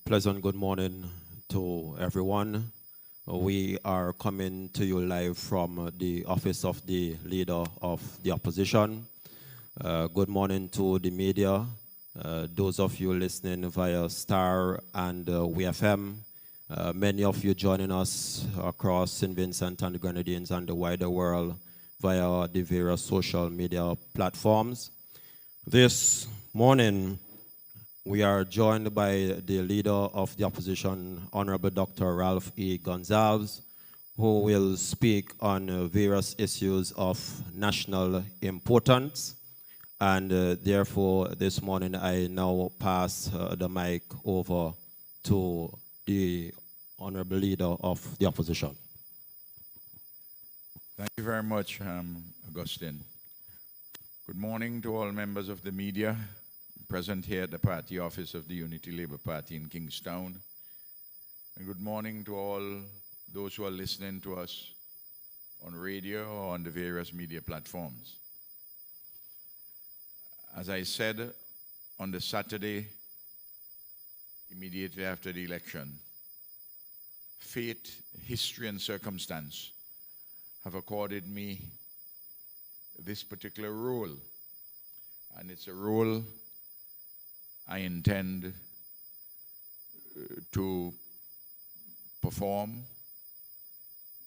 Pleasant good morning to everyone. We are coming to you live from the office of the Leader of the Opposition. Good morning to the media, those of you listening via Star and WFM, many of you joining us across St. Vincent and the Grenadines and the wider world via the various social media platforms. This morning, we are joined by the Leader of the Opposition, Honorable Dr. Ralph E. Gonsalves, who will speak on various issues of national importance. And therefore, this morning, I now pass the mic over to the Honorable Leader of the Opposition. Thank you very much, Augustine. Good morning to all members of the media present here at the party office of the Unity Labour Party in Kingstown. And good morning to all those who are listening to us on radio or on the various media platforms. As I said on the Saturday immediately after the election, fate, history, and circumstance have accorded me this particular role. And it's a role I intend to perform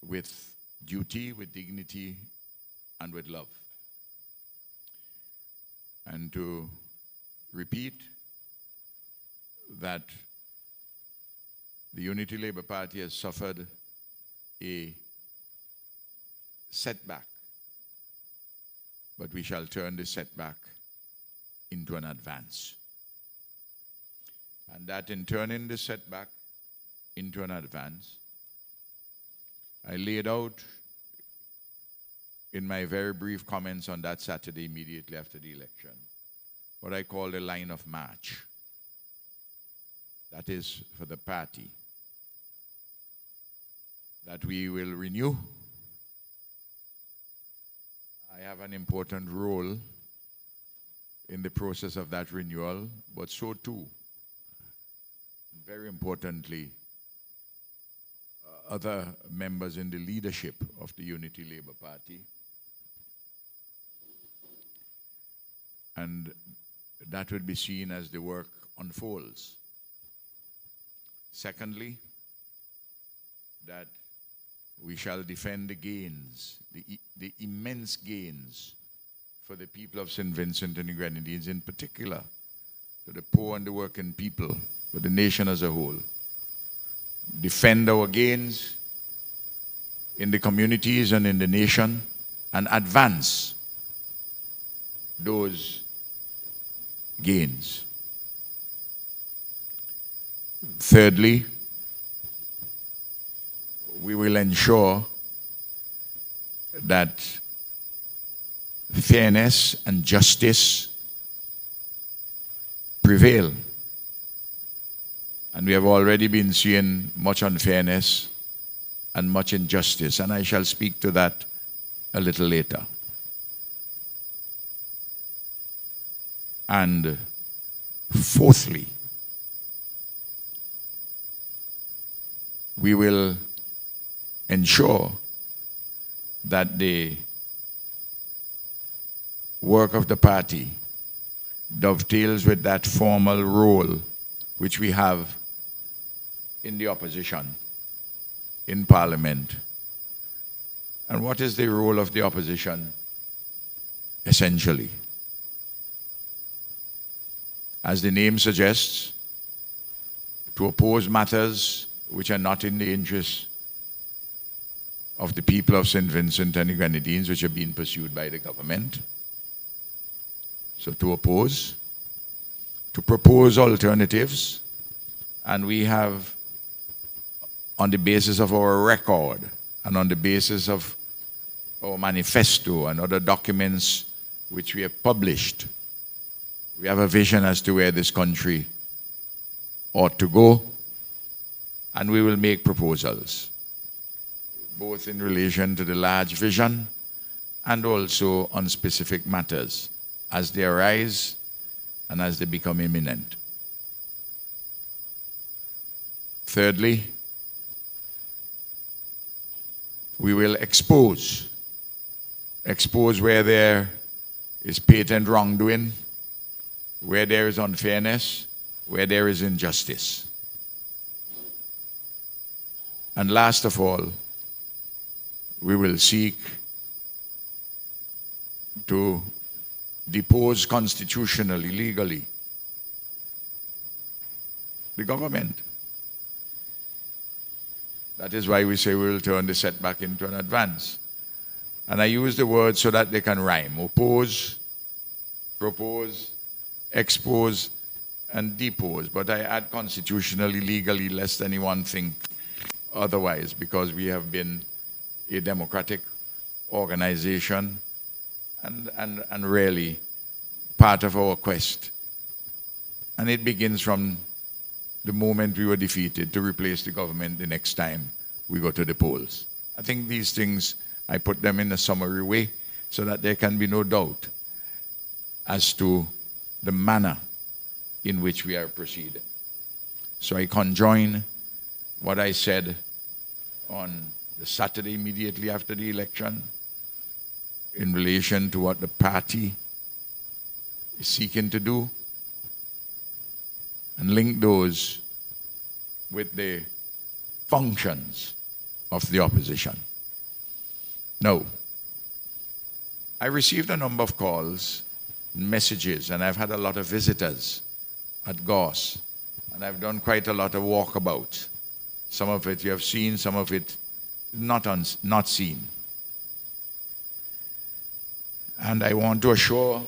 with duty, with dignity, and with love. And to repeat that the Unity Labour Party has suffered a setback, but we shall turn the setback into an advance. And that in turning the setback into an advance, I laid out in my very brief comments on that Saturday immediately after the election what I call the line of march. That is for the party, that we will renew. I have an important role in the process of that renewal, but so too, very importantly, other members in the leadership of the Unity Labour Party. And that would be seen as the work unfolds. Secondly, that we shall defend the gains, the immense gains for the people of St. Vincent and the Grenadines, in particular, for the poor and the working people, for the nation as a whole. Defend our gains in the communities and in the nation, and advance those gains. Thirdly, we will ensure that fairness and justice prevail. And we have already been seeing much unfairness and much injustice, and I shall speak to that a little later. And fourthly, we will ensure that the work of the party dovetails with that formal role which we have in the opposition, in Parliament. And what is the role of the opposition? Essentially, as the name suggests, to oppose matters which are not in the interest of the people of St. Vincent and the Grenadines, which are being pursued by the government. So to oppose, to propose alternatives, and we have, on the basis of our record and on the basis of our manifesto and other documents which we have published, we have a vision as to where this country ought to go, and we will make proposals, both in relation to the large vision and also on specific matters as they arise and as they become imminent. Thirdly, we will expose where there is patent wrongdoing, where there is unfairness, where there is injustice. And last of all, we will seek to depose constitutionally, legally, the government. That is why we say we will turn the setback into an advance. And I use the word so that they can rhyme. Oppose, propose, expose, and depose. But I add constitutionally, legally, lest anyone think otherwise, because we have been a democratic organization and really part of our quest. And it begins from the moment we were defeated to replace the government the next time we go to the polls. I think these things, I put them in a summary way so that there can be no doubt as to the manner in which we are proceeding. So I conjoin what I said on the Saturday immediately after the election in relation to what the party is seeking to do, and link those with the functions of the opposition. Now, I received a number of calls, messages, and I've had a lot of visitors at GOS, and I've done quite a lot of walkabout. Some of it you have seen, some of it not seen. And I want to assure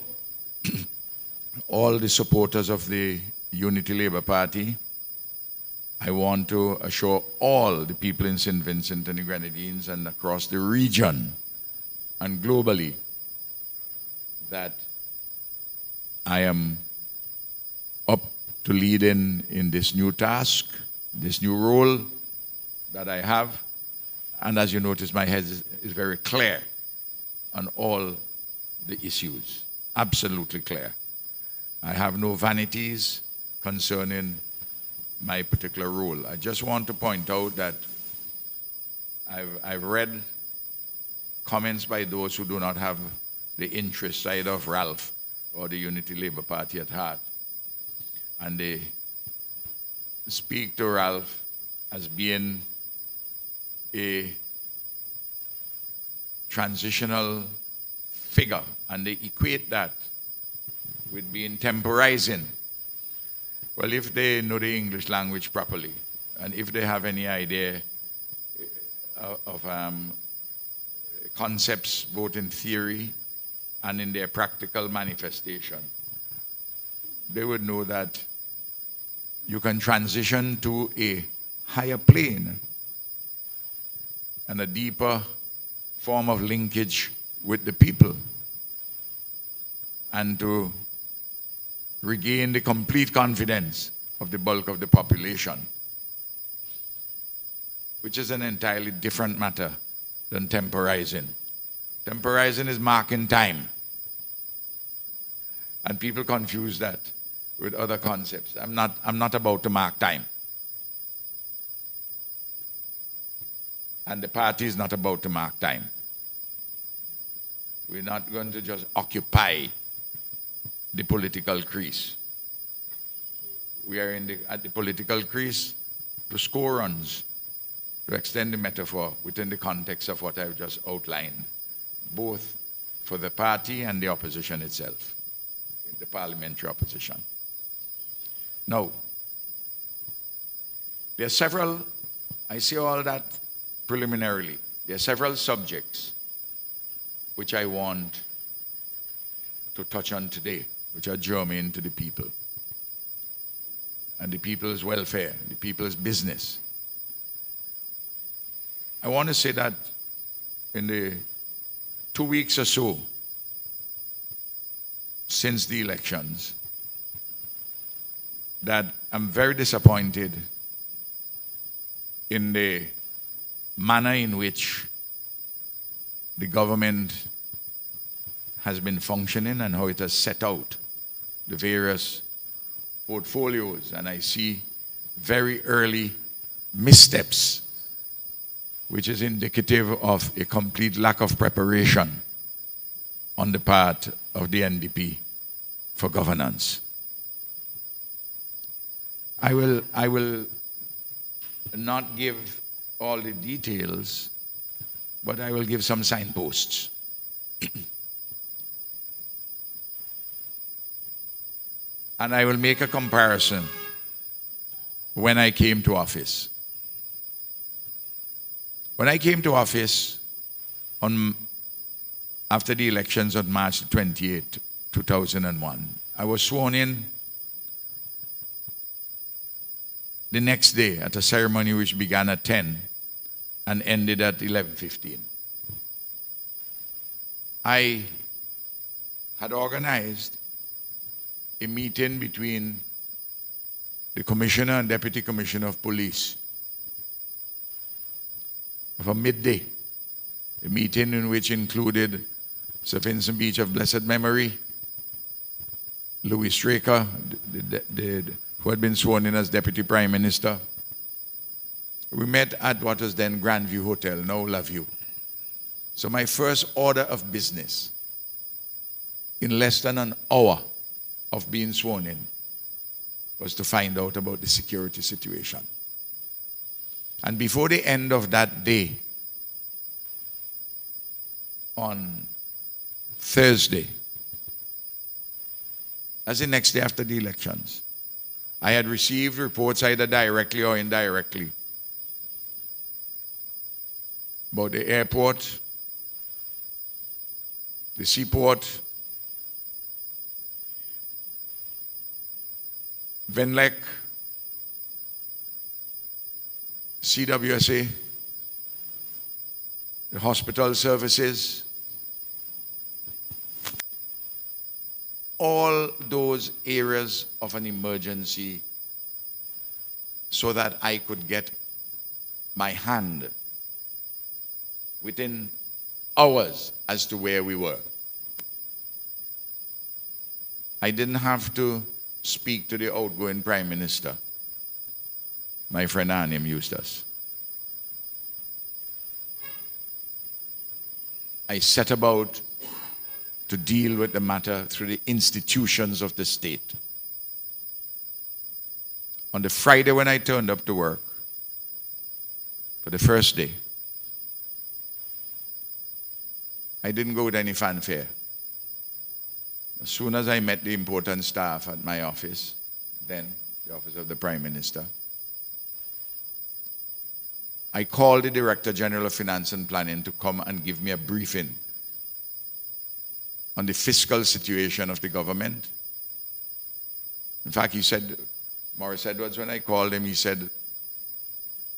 all the supporters of the Unity Labour Party, I want to assure all the people in St. Vincent and the Grenadines and across the region and globally that I am up to lead in this new task, this new role that I have. And as you notice, my head is very clear on all the issues, absolutely clear. I have no vanities concerning my particular role. I just want to point out that I've read comments by those who do not have the interest side of Ralph or the Unity Labour Party at heart. And they speak to Ralph as being a transitional figure, and they equate that with being temporizing. Well, if they know the English language properly, and if they have any idea of concepts both in theory and in their practical manifestation, they would know that you can transition to a higher plane and a deeper form of linkage with the people, and to regain the complete confidence of the bulk of the population, which is an entirely different matter than temporizing. Temporizing is marking time. And people confuse that with other concepts. I'm not about to mark time. And the party is not about to mark time. We're not going to just occupy the political crease. We are at the political crease to score runs, to extend the metaphor within the context of what I've just outlined, both for the party and the opposition itself, the parliamentary opposition. Now, there are several, I say all that preliminarily, there are several subjects which I want to touch on today, which are germane to the people and the people's welfare, the people's business. I want to say that in the 2 weeks or so since the elections, that I'm very disappointed in the manner in which the government has been functioning and how it has set out the various portfolios. And I see very early missteps, which is indicative of a complete lack of preparation on the part of the NDP for governance. I will not give all the details, but I will give some signposts. And I will make a comparison when I came to office. When I came to office after the elections on March 28, 2001, I was sworn in the next day at a ceremony which began at 10 and ended at 11:15. I had organized a meeting between the Commissioner and Deputy Commissioner of Police for midday, a meeting in which included Sir Vincent Beach of blessed memory, Louis Straker, who had been sworn in as Deputy Prime Minister. We met at what was then Grandview Hotel, now Laview. So my first order of business, in less than an hour of being sworn in, was to find out about the security situation. And before the end of that day, on Thursday, that's the next day after the elections, I had received reports either directly or indirectly about the airport, the seaport, Venlec, CWSA, the hospital services, all those areas of an emergency, so that I could get my hand within hours as to where we were. I didn't have to speak to the outgoing Prime Minister, my friend Anim Eustace. I set about to deal with the matter through the institutions of the state. On the Friday when I turned up to work, for the first day, I didn't go with any fanfare. As soon as I met the important staff at my office, then the office of the Prime Minister, I called the Director General of Finance and Planning to come and give me a briefing on the fiscal situation of the government. In fact, he said, Maurice Edwards, when I called him, he said,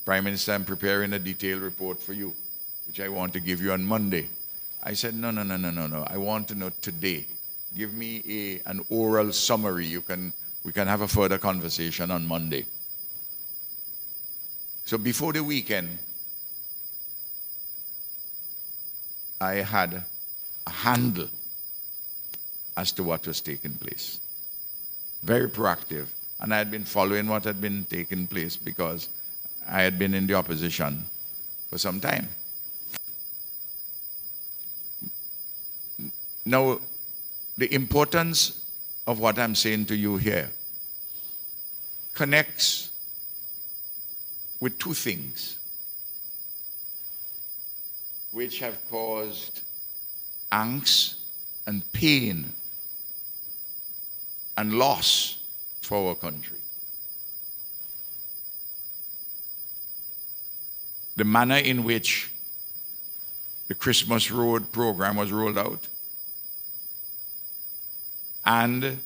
Prime Minister, I'm preparing a detailed report for you, which I want to give you on Monday. I said, no. I want to know today. Give me an oral summary. We can have a further conversation on Monday. So before the weekend, I had a handle as to what was taking place. Very proactive. And I had been following what had been taking place because I had been in the opposition for some time. Now, the importance of what I'm saying to you here connects with two things which have caused angst and pain and loss for our country. The manner in which the Christmas Road program was rolled out and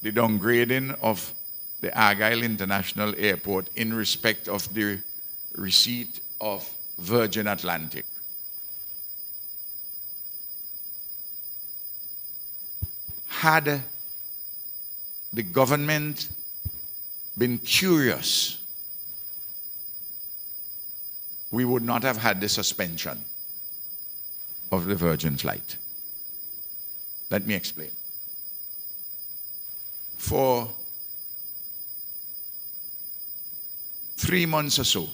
the downgrading of the Argyle International Airport in respect of the receipt of Virgin Atlantic. Had the government been curious, we would not have had the suspension of the Virgin flight. Let me explain. For 3 months or so,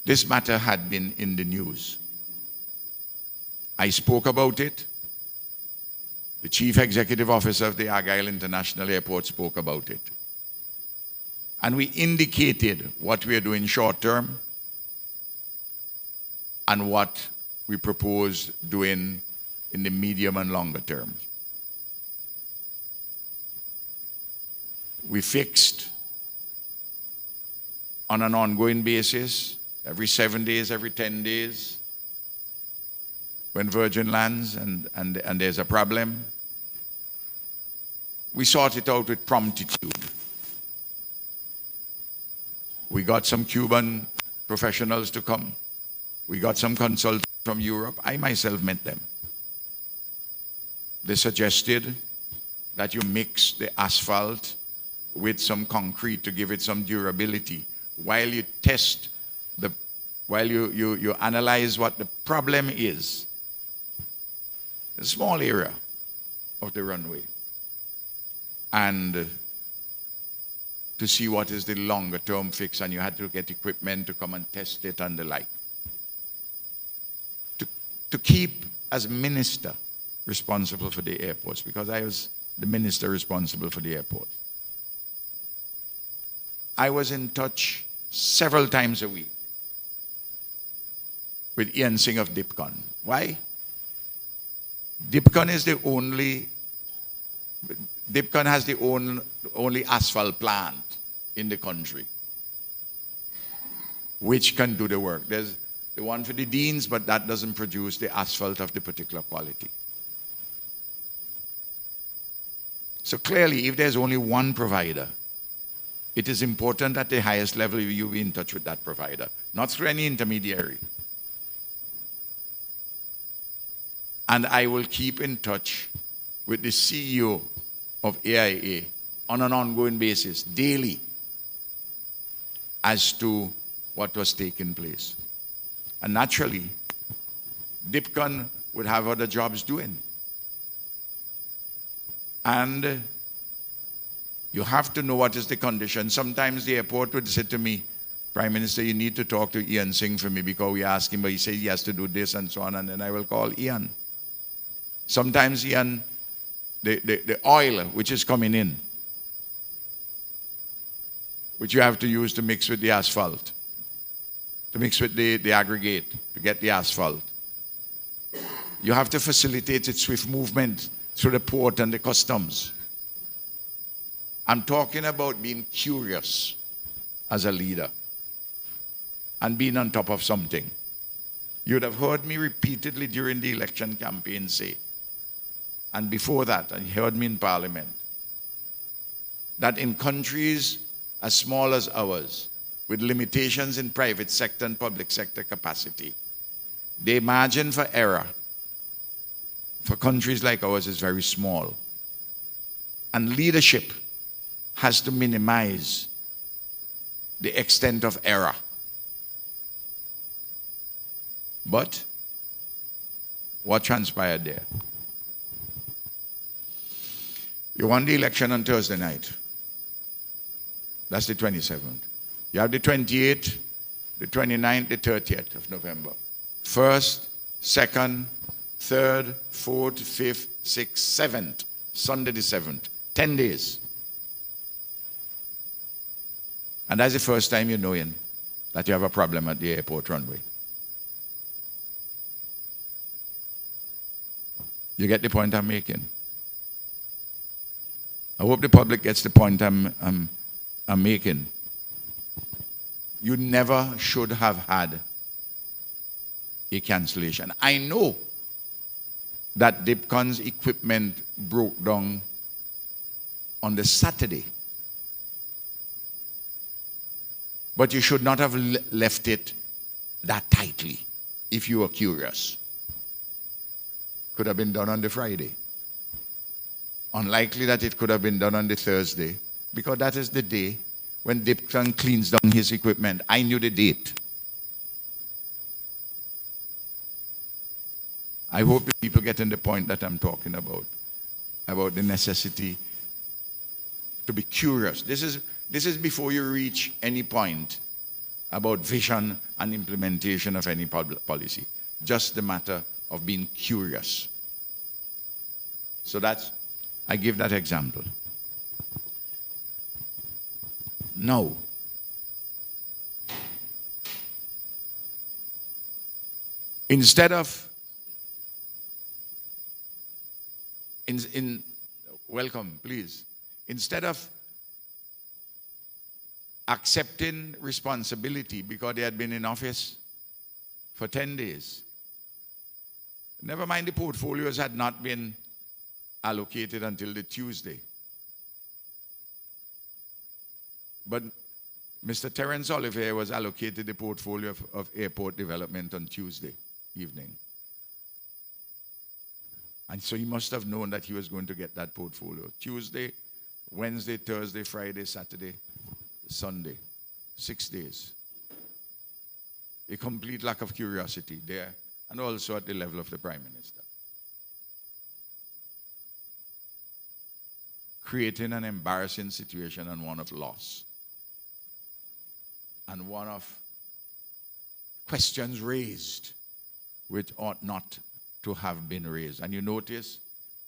this matter had been in the news. I spoke about it. The Chief Executive Officer of the Argyle International Airport spoke about it. And we indicated what we are doing short term and what we propose doing in the medium and longer term. We fixed on an ongoing basis, every 7 days, every 10 days, when Virgin lands and there's a problem, we sort it out with promptitude. We got some Cuban professionals to come. We got some consultants from Europe. I myself met them. They suggested that you mix the asphalt with some concrete to give it some durability while you test while you analyze what the problem is. A small area of the runway. And to see what is the longer term fix, and you had to get equipment to come and test it and the like. To keep as minister responsible for the airports, because I was the minister responsible for the airport. I was in touch several times a week with Ian Singh of DIPCON. Why? DIPCON has the only asphalt plant in the country which can do the work. There's the one for the Deans, but that doesn't produce the asphalt of the particular quality. So clearly, if there's only one provider, it is important at the highest level you be in touch with that provider, not through any intermediary. And I will keep in touch with the CEO of AIA on an ongoing basis, daily, as to what was taking place. And naturally, DIPCON would have other jobs doing. And you have to know what is the condition. Sometimes the airport would say to me, Prime Minister, you need to talk to Ian Singh for me, because we ask him, but he says he has to do this and so on, and then I will call Ian. Sometimes Ian, the oil which is coming in, which you have to use to mix with the asphalt, to mix with the aggregate, to get the asphalt. You have to facilitate its swift movement through the port and the customs. I'm talking about being curious as a leader and being on top of something. You would have heard me repeatedly during the election campaign say, and before that, and you heard me in Parliament, that in countries as small as ours, with limitations in private sector and public sector capacity, the margin for error for countries like ours is very small. And leadership has to minimize the extent of error. But what transpired there? You won the election on Thursday night. That's the 27th. You have the 28th, the 29th, the 30th of November. 1st, 2nd, 3rd, 4th, 5th, 6th, 7th. Sunday the 7th. 10 days. And that's the first time you're knowing that you have a problem at the airport runway. You get the point I'm making? I hope the public gets the point I'm making. You never should have had a cancellation. I know that DIPCON's equipment broke down on the Saturday. But you should not have left it that tightly if you were curious. Could have been done on the Friday. Unlikely that it could have been done on the Thursday, because that is the day when DIPCON cleans down his equipment. I knew the date. I hope the people get in the point that I'm talking about the necessity to be curious. This is This is before you reach any point about vision and implementation of any policy. Just the matter of being curious. So I give that example. Now, instead of welcome, please. Instead of accepting responsibility because they had been in office for 10 days. Never mind the portfolios had not been allocated until the Tuesday. But Mr. Terence Oliver was allocated the portfolio of airport development on Tuesday evening. And so he must have known that he was going to get that portfolio. Tuesday, Wednesday, Thursday, Friday, Saturday, Sunday. 6 days. A complete lack of curiosity there, and also at the level of the Prime Minister. Creating an embarrassing situation and one of loss. And one of questions raised which ought not to have been raised. And you notice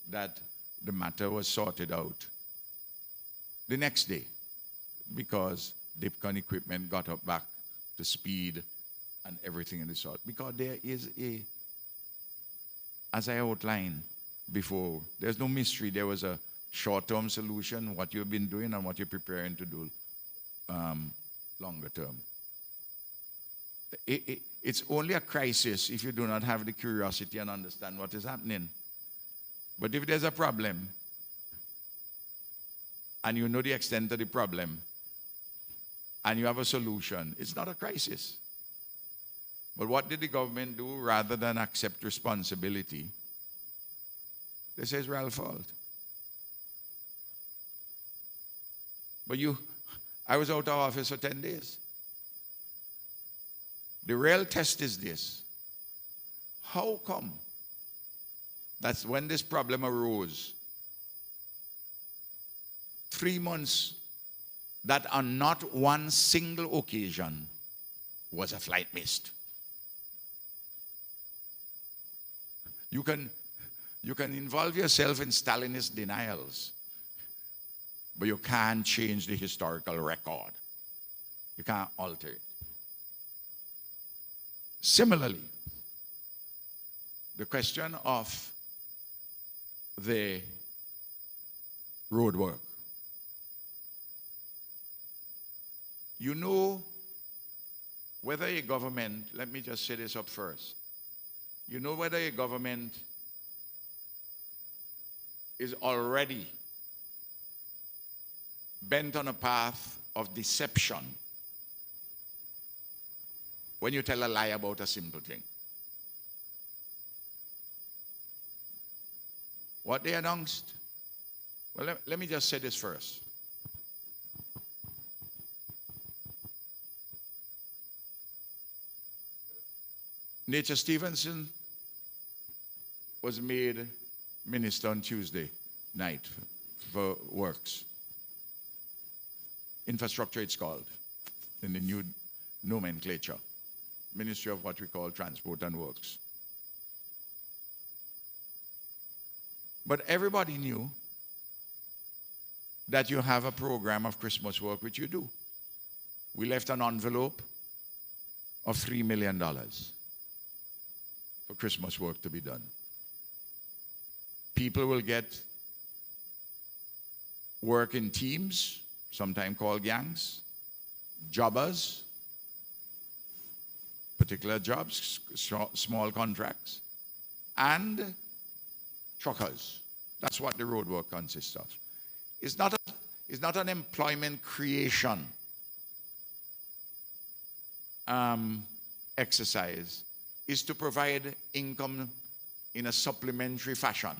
that the matter was sorted out the next day because DIPCON equipment got up back to speed and everything in the sort. Because there is as I outlined before, there's no mystery. There was a short-term solution, what you've been doing and what you're preparing to do longer term. It's only a crisis if you do not have the curiosity and understand what is happening. But if there's a problem, and you know the extent of the problem, and you have a solution, it's not a crisis. But what did the government do? Rather than accept responsibility, they say it's Ralph's fault. But I was out of office for 10 days. The real test is this. How come that's when this problem arose, 3 months, that on not one single occasion was a flight missed? You can involve yourself in Stalinist denials, but you can't change the historical record. You can't alter it. Similarly, the question of the road work. You know whether a government, let me just say this up first. You know whether a government is already bent on a path of deception when you tell a lie about a simple thing. What they announced? Well, let me just say this first. Nature Stevenson was made minister on Tuesday night for works. Infrastructure it's called in the new nomenclature. Ministry of what we call Transport and Works. But everybody knew that you have a program of Christmas work, which you do. We left an envelope of $3 million for Christmas work to be done. People will get work in teams, sometimes called gangs, jobbers, particular jobs, small contracts, and truckers. That's what the road work consists of. It's not an employment creation exercise. It's to provide income in a supplementary fashion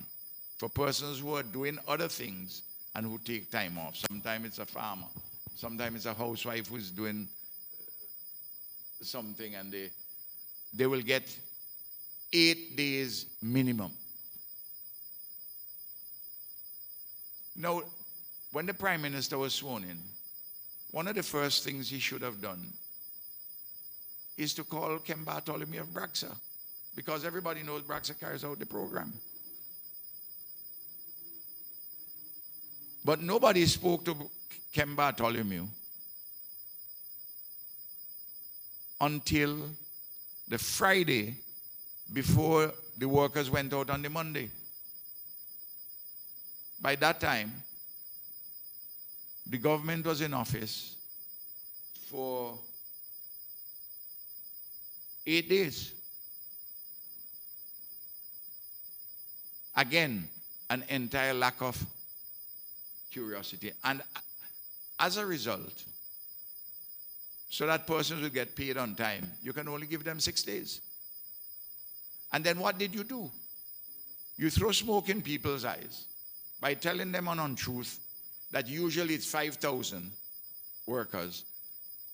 for persons who are doing other things and who take time off. Sometimes it's a farmer. Sometimes it's a housewife who's doing something, and they will get 8 days minimum. Now, when the Prime Minister was sworn in, one of the first things he should have done is to call Ken Bartholomew of Braxa, because everybody knows Braxa carries out the program. But nobody spoke to Ken Bartholomew until the Friday before the workers went out on the Monday. By that time, the government was in office for 8 days. Again, an entire lack of curiosity. And as a result, so that persons will get paid on time, you can only give them 6 days. And then what did you do? You throw smoke in people's eyes by telling them an untruth that usually it's 5,000 workers,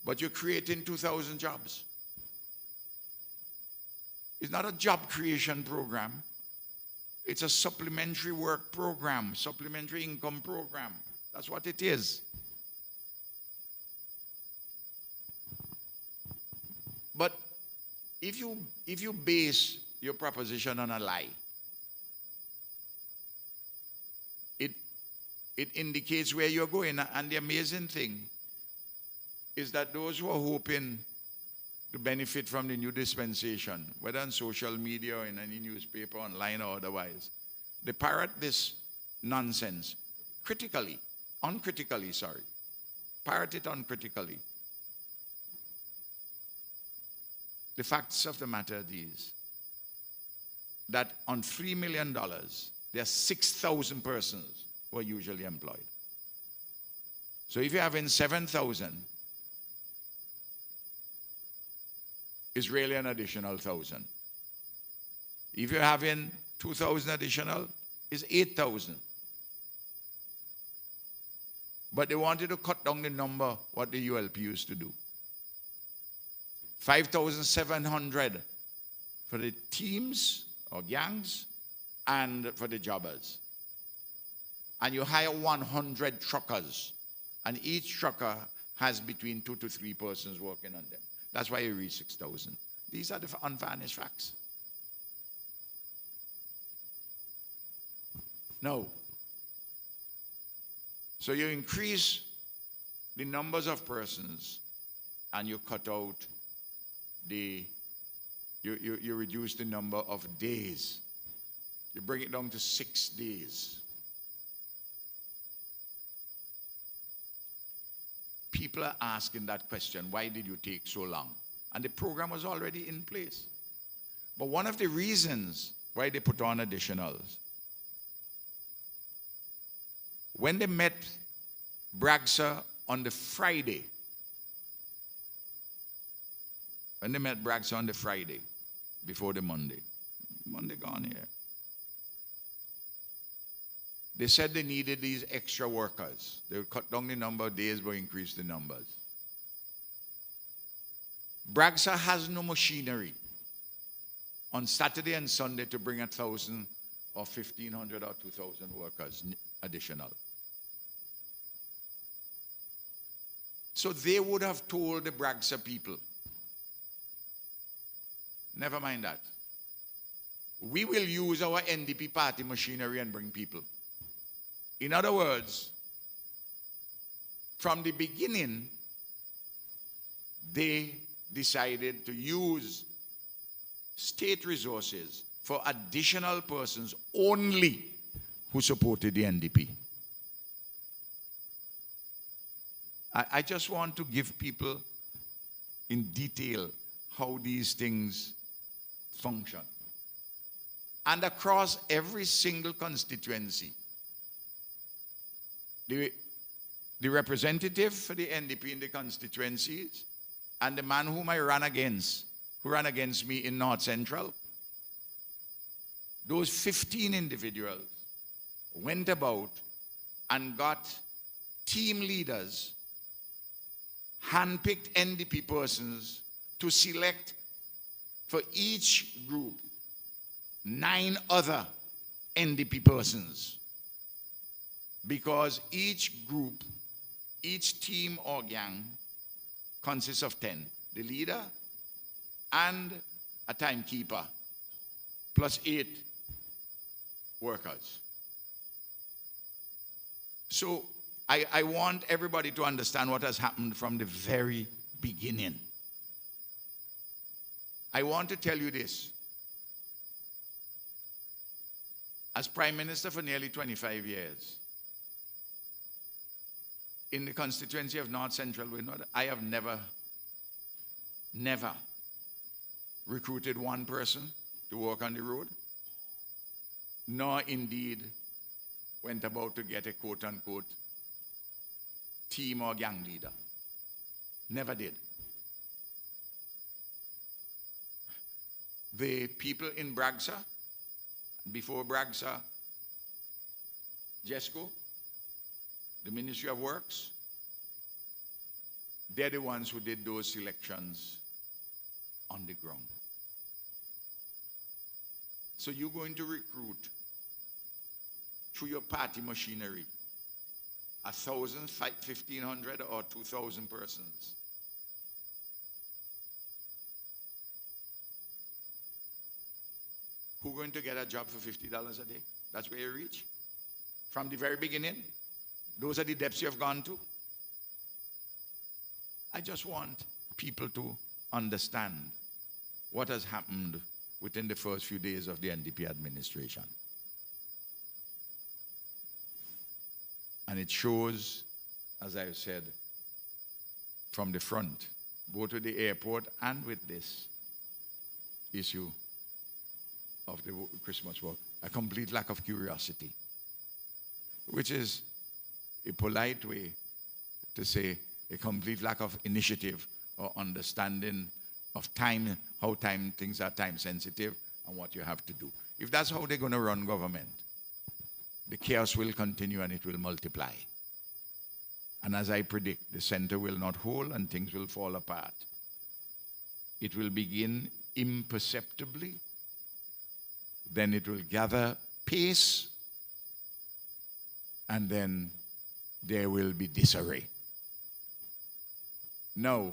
but you're creating 2,000 jobs. It's not a job creation program. It's a supplementary work program, supplementary income program. That's what it is. But if you base your proposition on a lie, it indicates where you're going. And the amazing thing is that those who are hoping to benefit from the new dispensation, whether on social media or in any newspaper, online or otherwise, they parrot this nonsense uncritically, parrot it uncritically. The facts of the matter are these, that on $3 million, there are 6,000 persons who are usually employed. So if you're having 7,000, it's really an additional 1,000. If you're having 2,000 additional, it's 8,000. But they wanted to cut down the number, what the ULP used to do. 5,700 for the teams or gangs and for the jobbers. And you hire 100 truckers, and each trucker has between 2 to 3 persons working on them. That's why you reach 6,000. These are the unvarnished facts. No. So you increase the numbers of persons and you cut out you reduce the number of days. You bring it down to 6 days. People are asking that question, why did you take so long? And the program was already in place. But one of the reasons why they put on additionals, when they met Braxa on the Friday, before the Monday gone here, they said they needed these extra workers. They would cut down the number of days but increase the numbers. Braxa has no machinery on Saturday and Sunday to bring 1,000 or 1,500 or 2,000 workers additional. So they would have told the Braxa people, never mind that. We will use our NDP party machinery and bring people. In other words, from the beginning, they decided to use state resources for additional persons only who supported the NDP. I just want to give people in detail how these things function. And across every single constituency, the representative for the NDP in the constituencies and the man whom I ran against, who ran against me in North Central, those 15 individuals went about and got team leaders, handpicked NDP persons to select for each group 9 other NDP persons, because each group Each team or gang consists of 10. The leader and a timekeeper, plus 8 workers. So I want everybody to understand what has happened from the very beginning. I want to tell you this. As Prime Minister for nearly 25 years, in the constituency of North Central Windward, I have never recruited one person to work on the road, nor indeed went about to get a quote-unquote team or gang leader. Never did. The people in Bragsa, before Bragsa, JESCO, the Ministry of Works, they're the ones who did those selections on the ground. So you're going to recruit through your party machinery 1,000, 1,500 or 2,000 persons. Who's going to get a job for $50 a day? That's where you reach. From the very beginning, those are the depths you have gone to. I just want people to understand what has happened within the first few days of the NDP administration. And it shows, as I've said, from the front, both with the airport and with this issue of the Christmas work, a complete lack of curiosity, which is a polite way to say a complete lack of initiative or understanding of time, how things are time sensitive and what you have to do. If that's how they're going to run government, the chaos will continue and it will multiply. And as I predict, the center will not hold and things will fall apart. It will begin imperceptibly, then it will gather pace, and then there will be disarray. No,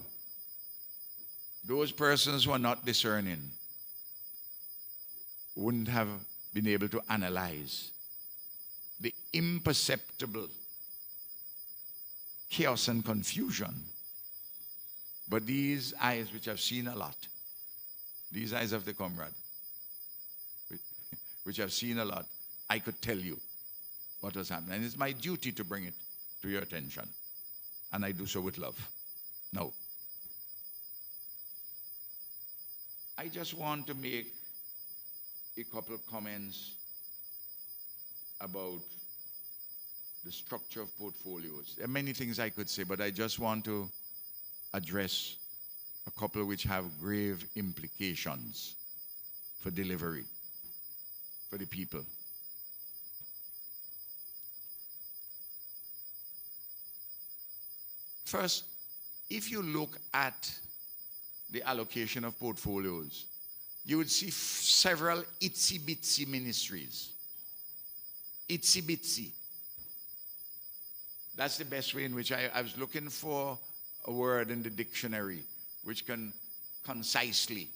those persons who are not discerning wouldn't have been able to analyze the imperceptible chaos and confusion. But these eyes which have seen a lot, these eyes of the comrade, which have seen a lot, I could tell you what was happening. And it's my duty to bring it to your attention. And I do so with love. No. I just want to make a couple of comments about the structure of portfolios. There are many things I could say, but I just want to address a couple which have grave implications for delivery, for the people. First, if you look at the allocation of portfolios, you would see several itsy-bitsy ministries. Itsy-bitsy. That's the best way in which I was looking for a word in the dictionary which can concisely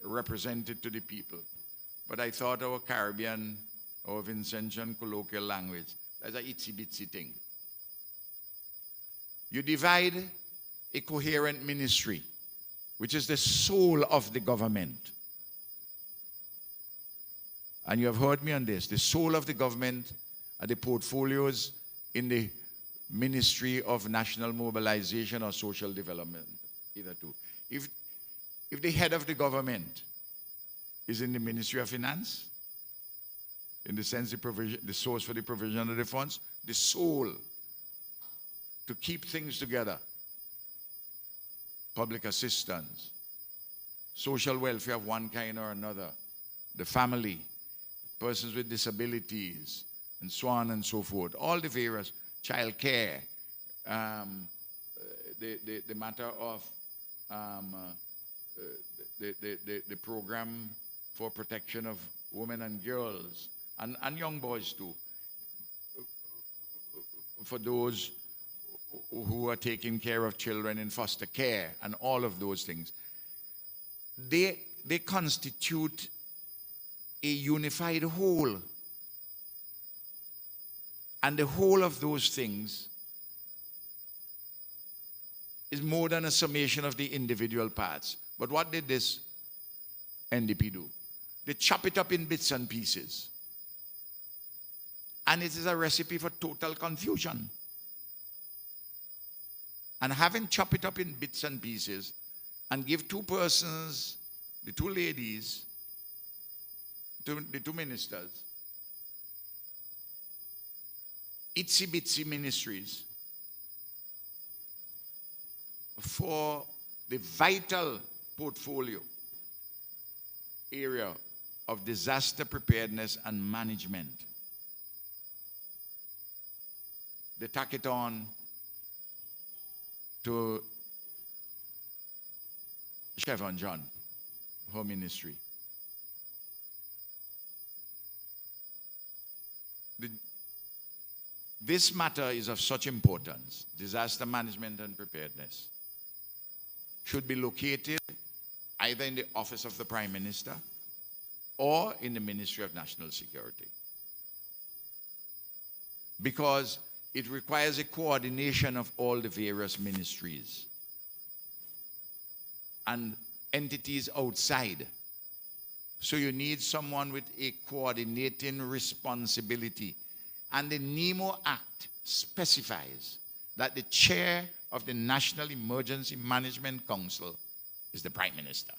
represent it to the people. But I thought our Caribbean, our Vincentian colloquial language, that's an itsy-bitsy thing. You divide a coherent ministry, which is the soul of the government. And you have heard me on this. The soul of the government are the portfolios in the Ministry of National Mobilization or Social Development, either two. If the head of the government is in the Ministry of Finance, in the sense the source for the provision of the funds, the soul to keep things together, public assistance, social welfare of one kind or another, the family, persons with disabilities, and so on and so forth, all the various, child care, the matter of the program for protection of women and girls, and young boys too, for those who are taking care of children in foster care and all of those things, they constitute a unified whole. And the whole of those things is more than a summation of the individual parts. But what did this NDP do? They chop it up in bits and pieces. And it is a recipe for total confusion. And having chopped it up in bits and pieces and give two persons, the two ladies, the two ministers, itsy bitsy ministries for the vital portfolio area of disaster preparedness and management. They tack it on to Chevron John, her ministry. This matter is of such importance, disaster management and preparedness, should be located either in the office of the Prime Minister or in the Ministry of National Security. Because it requires a coordination of all the various ministries and entities outside. So you need someone with a coordinating responsibility. And the NEMO Act specifies that the chair of the National Emergency Management Council is the Prime Minister.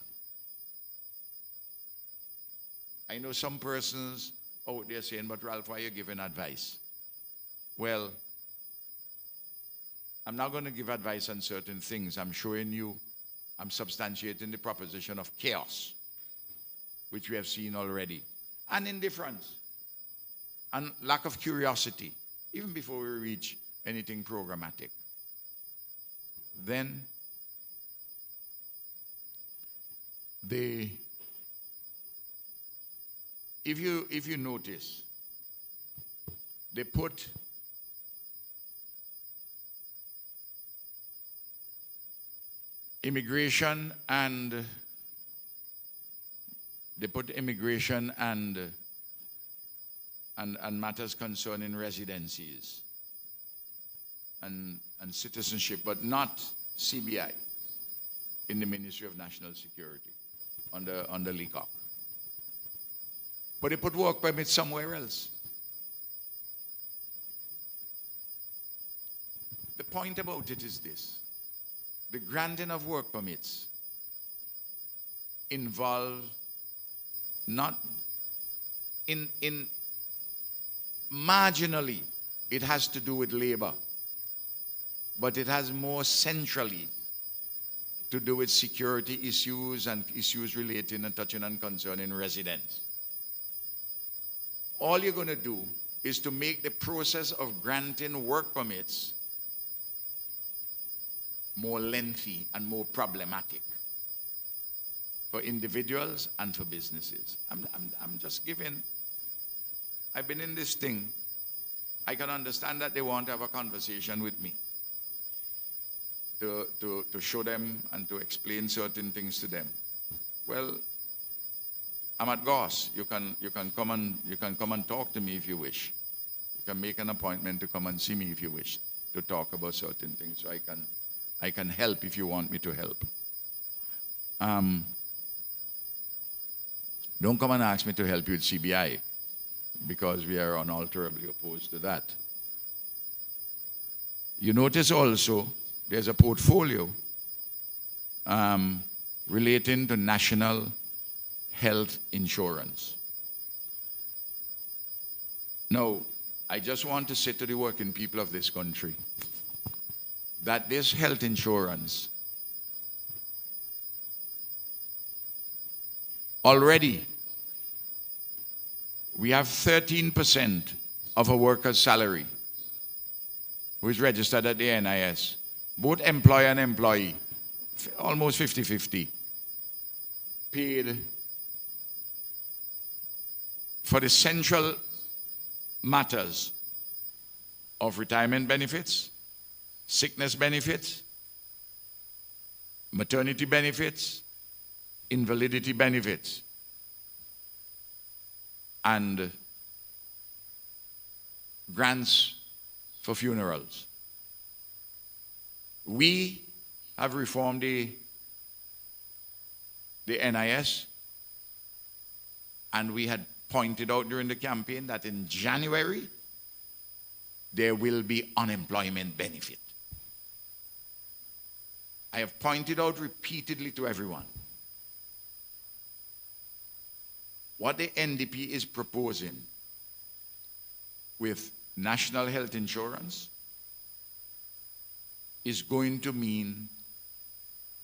I know some persons out there saying, but Ralph, why are you giving advice? Well, I'm not going to give advice on certain things. I'm showing you, I'm substantiating the proposition of chaos, which we have seen already, and indifference, and lack of curiosity, even before we reach anything programmatic. Then if you notice, they put immigration and matters concerning residencies and citizenship, but not CBI in the Ministry of National Security under Leacock. But they put work permits somewhere else. The point about it is this: the granting of work permits involve not in marginally it has to do with labor, but it has more centrally to do with security issues and issues relating and touching and concerning residents. All you're going to do is to make the process of granting work permits more lengthy and more problematic for individuals and for businesses. I'm just giving, I've been in this thing. I can understand that they want to have a conversation with me to show them and to explain certain things to them. Well, I'm at Goss. You can come and talk to me if you wish. You can make an appointment to come and see me if you wish to talk about certain things. So I can help if you want me to help. Don't come and ask me to help you with CBI, because we are unalterably opposed to that. You notice also there's a portfolio relating to national health insurance. Now, I just want to say to the working people of this country that this health insurance already, we have 13% of a worker's salary who is registered at the NIS, both employer and employee, almost 50-50, paid for the central matters of retirement benefits, sickness benefits, maternity benefits, invalidity benefits, and grants for funerals. We have reformed the NIS, and we had pointed out during the campaign that in January there will be unemployment benefit. I have pointed out repeatedly to everyone what the NDP is proposing with national health insurance is going to mean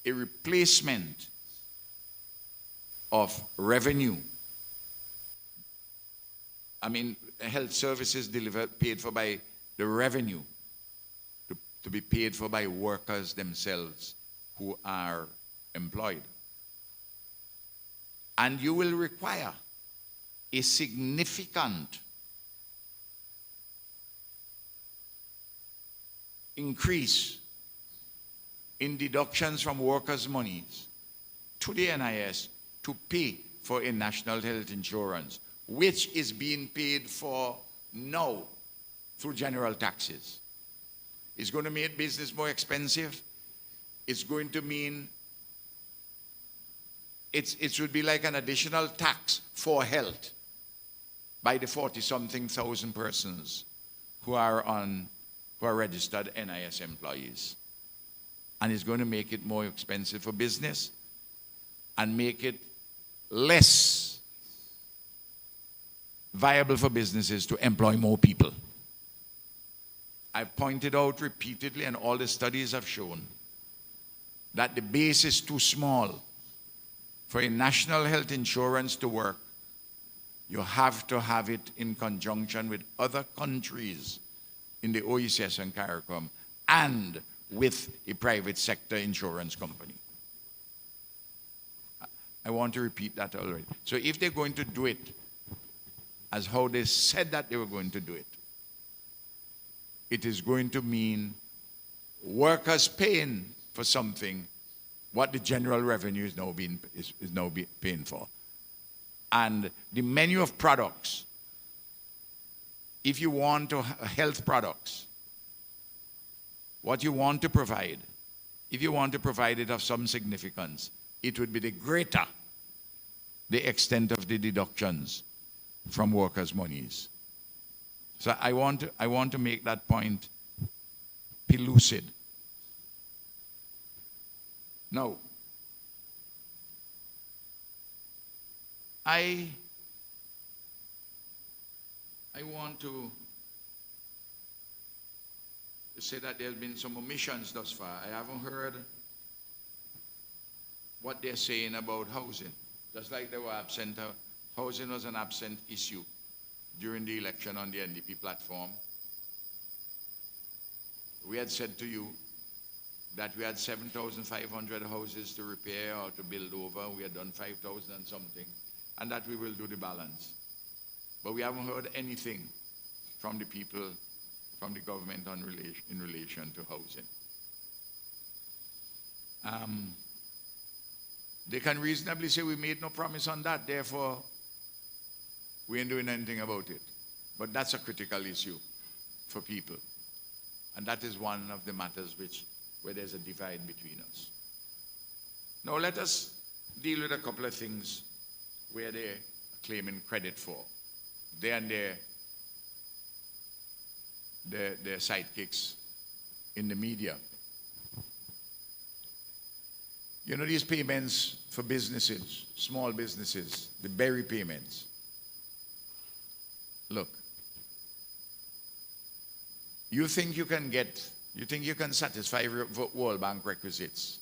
a replacement of revenue. I mean, health services paid for by the revenue to be paid for by workers themselves who are employed. And you will require a significant increase in deductions from workers' monies to the NIS to pay for a national health insurance, which is being paid for now through general taxes. It's going to make business more expensive. It's going to mean it should be like an additional tax for health by the 40-something thousand persons who are registered NIS employees. And it's going to make it more expensive for business and make it less viable for businesses to employ more people. I've pointed out repeatedly, and all the studies have shown, that the base is too small for a national health insurance to work. You have to have it in conjunction with other countries in the OECS and CARICOM and with a private sector insurance company. I want to repeat that already. So if they're going to do it as how they said that they were going to do it, it is going to mean workers paying for something what the general revenue is now paying for. And the menu of products, if you want to health products, what you want to provide, if you want to provide it of some significance, it would be the greater the extent of the deductions from workers' monies. So I want to make that point pellucid. Now, I want to say that there have been some omissions thus far. I haven't heard what they're saying about housing. Just like they were absent, housing was an absent issue during the election on the NDP platform. We had said to you that we had 7,500 houses to repair or to build over. We had done 5,000 and something, and that we will do the balance. But we haven't heard anything from the people, from the government in relation to housing. They can reasonably say we made no promise on that, therefore we ain't doing anything about it. But that's a critical issue for people. And that is one of the matters where there's a divide between us. Now let us deal with a couple of things where they're claiming credit for. They and their sidekicks in the media. You know, these payments for businesses, small businesses, the berry payments. Look, you think you can satisfy World Bank requisites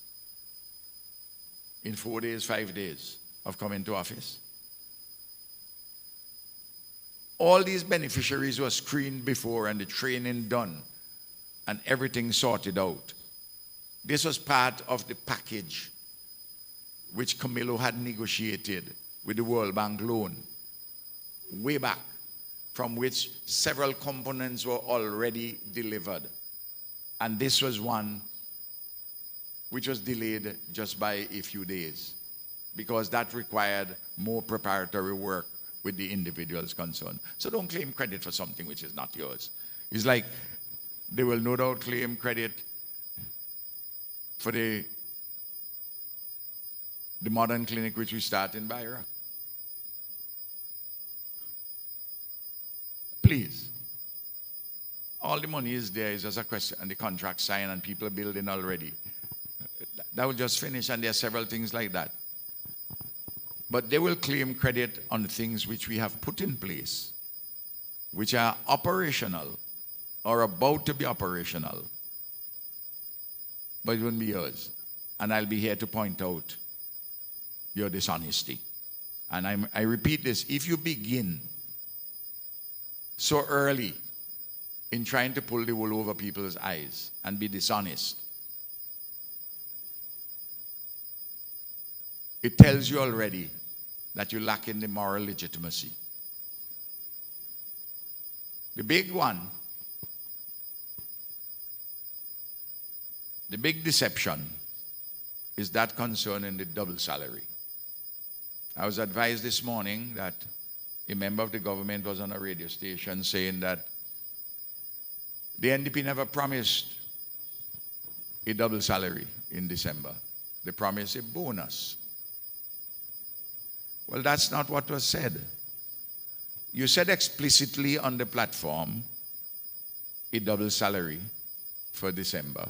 in 4 days, 5 days of coming to office? All these beneficiaries were screened before and the training done and everything sorted out. This was part of the package which Camilo had negotiated with the World Bank loan way back, from which several components were already delivered. And this was one which was delayed just by a few days, because that required more preparatory work with the individuals concerned. So don't claim credit for something which is not yours. It's like they will no doubt claim credit for the modern clinic which we start in Byra. Please. All the money is there, it's just a question, and the contract signed and people are building already. That will just finish, and there are several things like that. But they will claim credit on the things which we have put in place, which are operational or about to be operational. But it wouldn't be yours. And I'll be here to point out your dishonesty. And I repeat this, if you begin so early in trying to pull the wool over people's eyes and be dishonest, it tells you already that you lack in the moral legitimacy. The big one, the big deception, is that concerning the double salary. I was advised this morning that a member of the government was on a radio station saying that the NDP never promised a double salary in December. They promised a bonus. Well, that's not what was said. You said explicitly on the platform a double salary for December.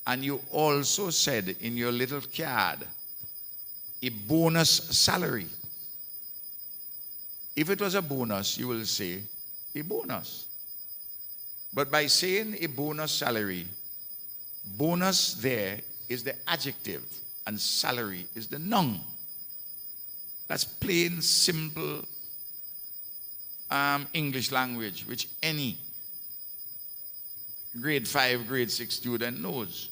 And you also said in your little card a bonus salary. If it was a bonus, you will say a bonus. But by saying a bonus salary, bonus there is the adjective and salary is the noun. That's plain, simple English language, which any grade 5, grade 6 student knows.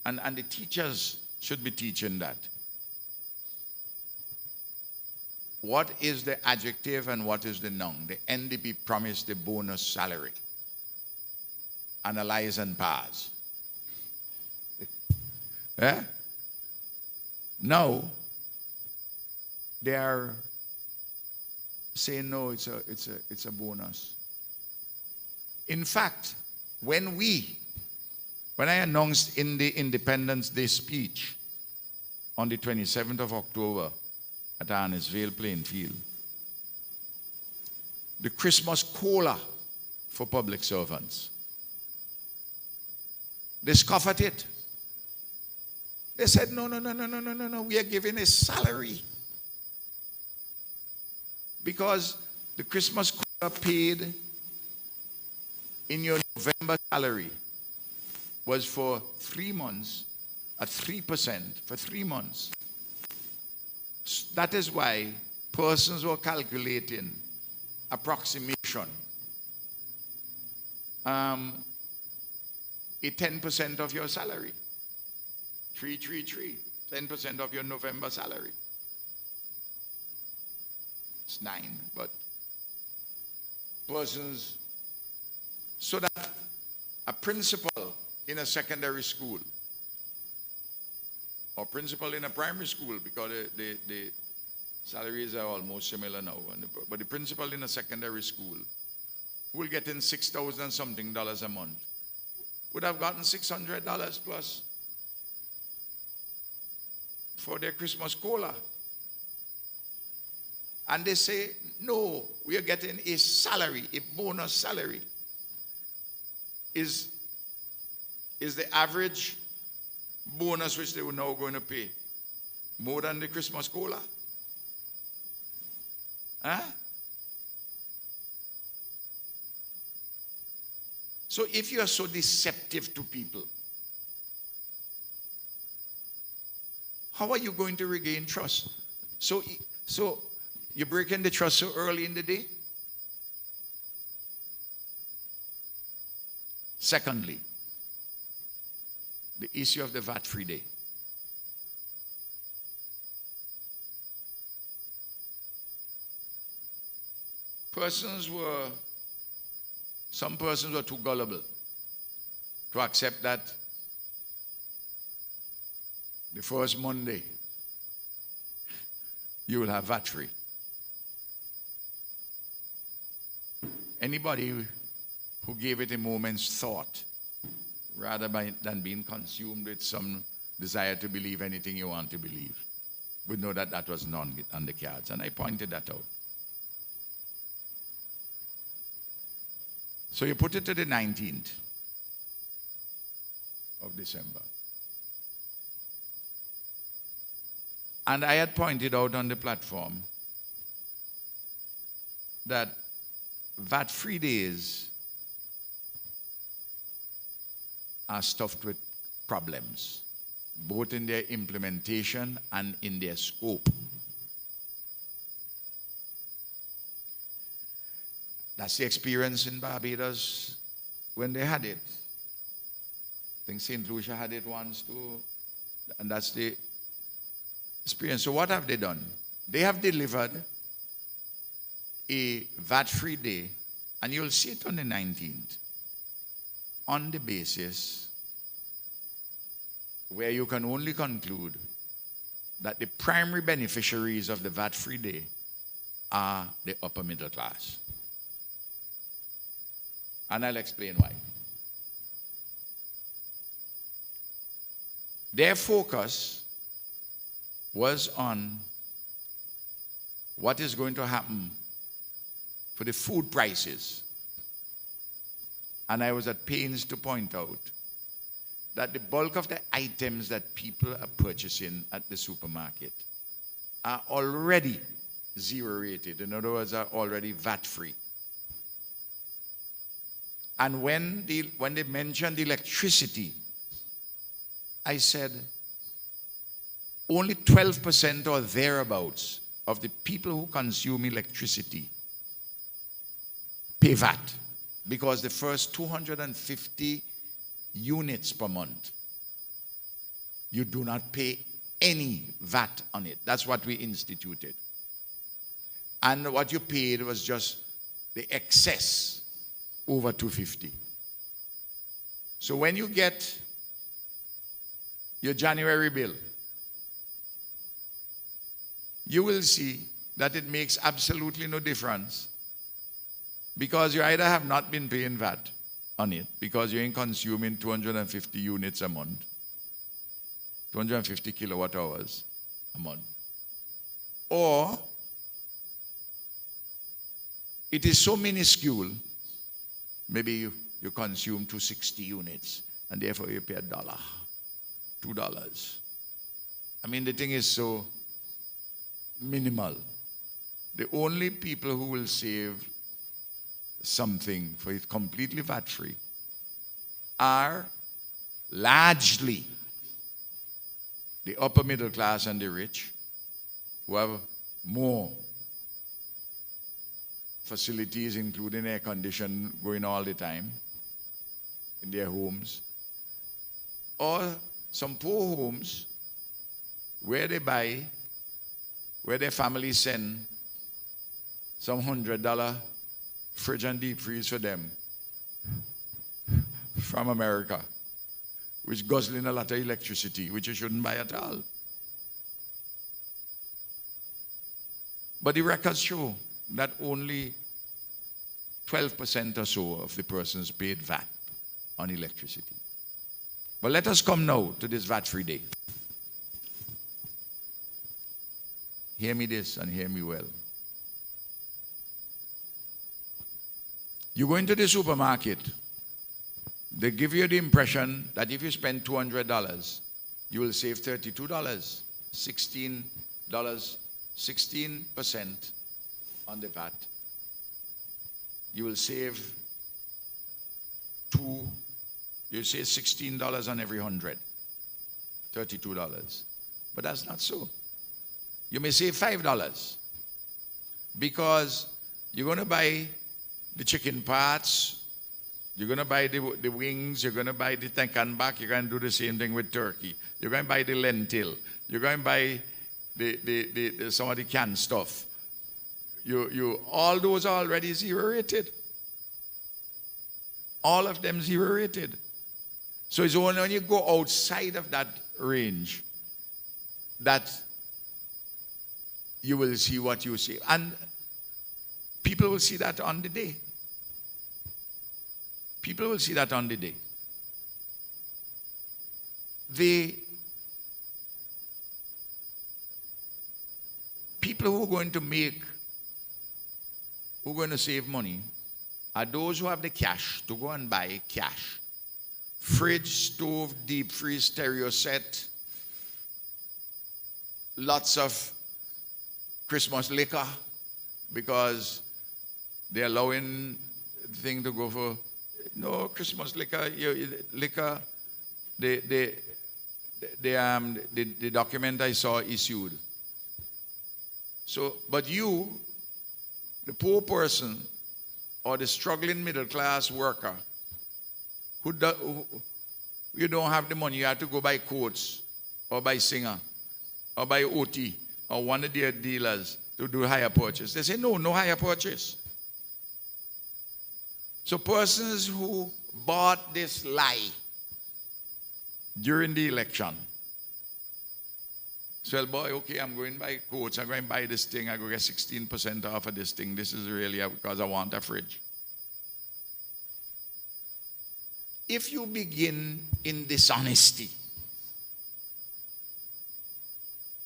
And the teachers should be teaching that. What is the adjective and what is the noun? The NDP promised the bonus salary. Analyze and pass. Yeah? Now, they are saying no, it's a bonus. In fact, when I announced in the Independence Day speech on the 27th of October at Arnesville playing field, the Christmas cola for public servants, they scoffed at it. They said, no, we are giving a salary. Because the Christmas cola paid in your November salary was for 3 months at 3% for 3 months. That is why persons were calculating approximation. A 10% of your salary. 10% of your November salary. It's 9, but persons, so that a principal in a secondary school or principal in a primary school, because the salaries are almost similar now, but the principal in a secondary school who will get in $6,000 something a month would have gotten $600 plus for their Christmas cola. And they say, no, we are getting a salary, a bonus salary. Is the average bonus which they were now going to pay more than the Christmas cola? Huh? So if you are so deceptive to people, how are you going to regain trust? So you're breaking the trust so early in the day? Secondly, the issue of the VAT-free day. Some persons were too gullible to accept that the first Monday you will have VAT free. Anybody who gave it a moment's thought, rather than being consumed with some desire to believe anything you want to believe, would know that that was not on the cards. And I pointed that out. So you put it to the 19th of December. And I had pointed out on the platform that VAT-free days are stuffed with problems, both in their implementation and in their scope. That's the experience in Barbados when they had it. I think St. Lucia had it once too, and that's the experience. So what have they done? They have delivered a VAT-free day, and you'll see it on the 19th, on the basis where you can only conclude that the primary beneficiaries of the VAT-free day are the upper middle class. And I'll explain why. Their focus was on what is going to happen for the food prices. And I was at pains to point out that the bulk of the items that people are purchasing at the supermarket are already zero rated. In other words, are already VAT-free. And when they mentioned electricity, I said only 12% or thereabouts of the people who consume electricity pay VAT, because the first 250 units per month, you do not pay any VAT on it. That's what we instituted. And what you paid was just the excess over 250. So when you get your January bill, you will see that it makes absolutely no difference, because you either have not been paying VAT on it because you ain't consuming 250 units a month, 250 kilowatt hours a month, or it is so minuscule, maybe you consume 260 units and therefore you pay $1, $2. I mean, the thing is so minimal. The only people who will save something for it completely VAT-free are largely the upper middle class and the rich, who have more facilities, including air conditioning going all the time in their homes, or some poor homes where they buy, where their families send some $100 fridge and deep freeze for them from America, which guzzling a lot of electricity, which you shouldn't buy at all. But the records show that only 12% or so of the persons paid VAT on electricity. But let us come now to this VAT-free day. Hear me this and hear me well. You go into the supermarket, they give you the impression that if you spend $200, you will save $32, $16% on the VAT. You will save you save $16 on every 100, $32. But that's not so. You may save $5 because you're going to buy the chicken parts, you're going to buy the wings, you're going to buy the tank and back, you're going to do the same thing with turkey. You're going to buy the lentil, you're going to buy some of the canned stuff. All those are already zero rated. All of them zero rated. So it's only when you go outside of that range that you will see what you see. And people will see that on the day. People will see that on the day. The people who are going to save money are those who have the cash to go and buy cash. Fridge, stove, deep freeze, stereo set, lots of Christmas liquor, because they're allowing the thing to go for no Christmas liquor. Liquor, the document I saw issued. So, but you, the poor person, or the struggling middle class worker, who you don't have the money, you have to go buy coats, or buy Singer, or buy OT, or one of their dealers to do hire purchase. They say, no hire purchase. So persons who bought this lie during the election, so, boy, okay, I'm going to buy coats, I'm going to buy this thing, I go get 16% off of this thing. This is really because I want a fridge. If you begin in dishonesty,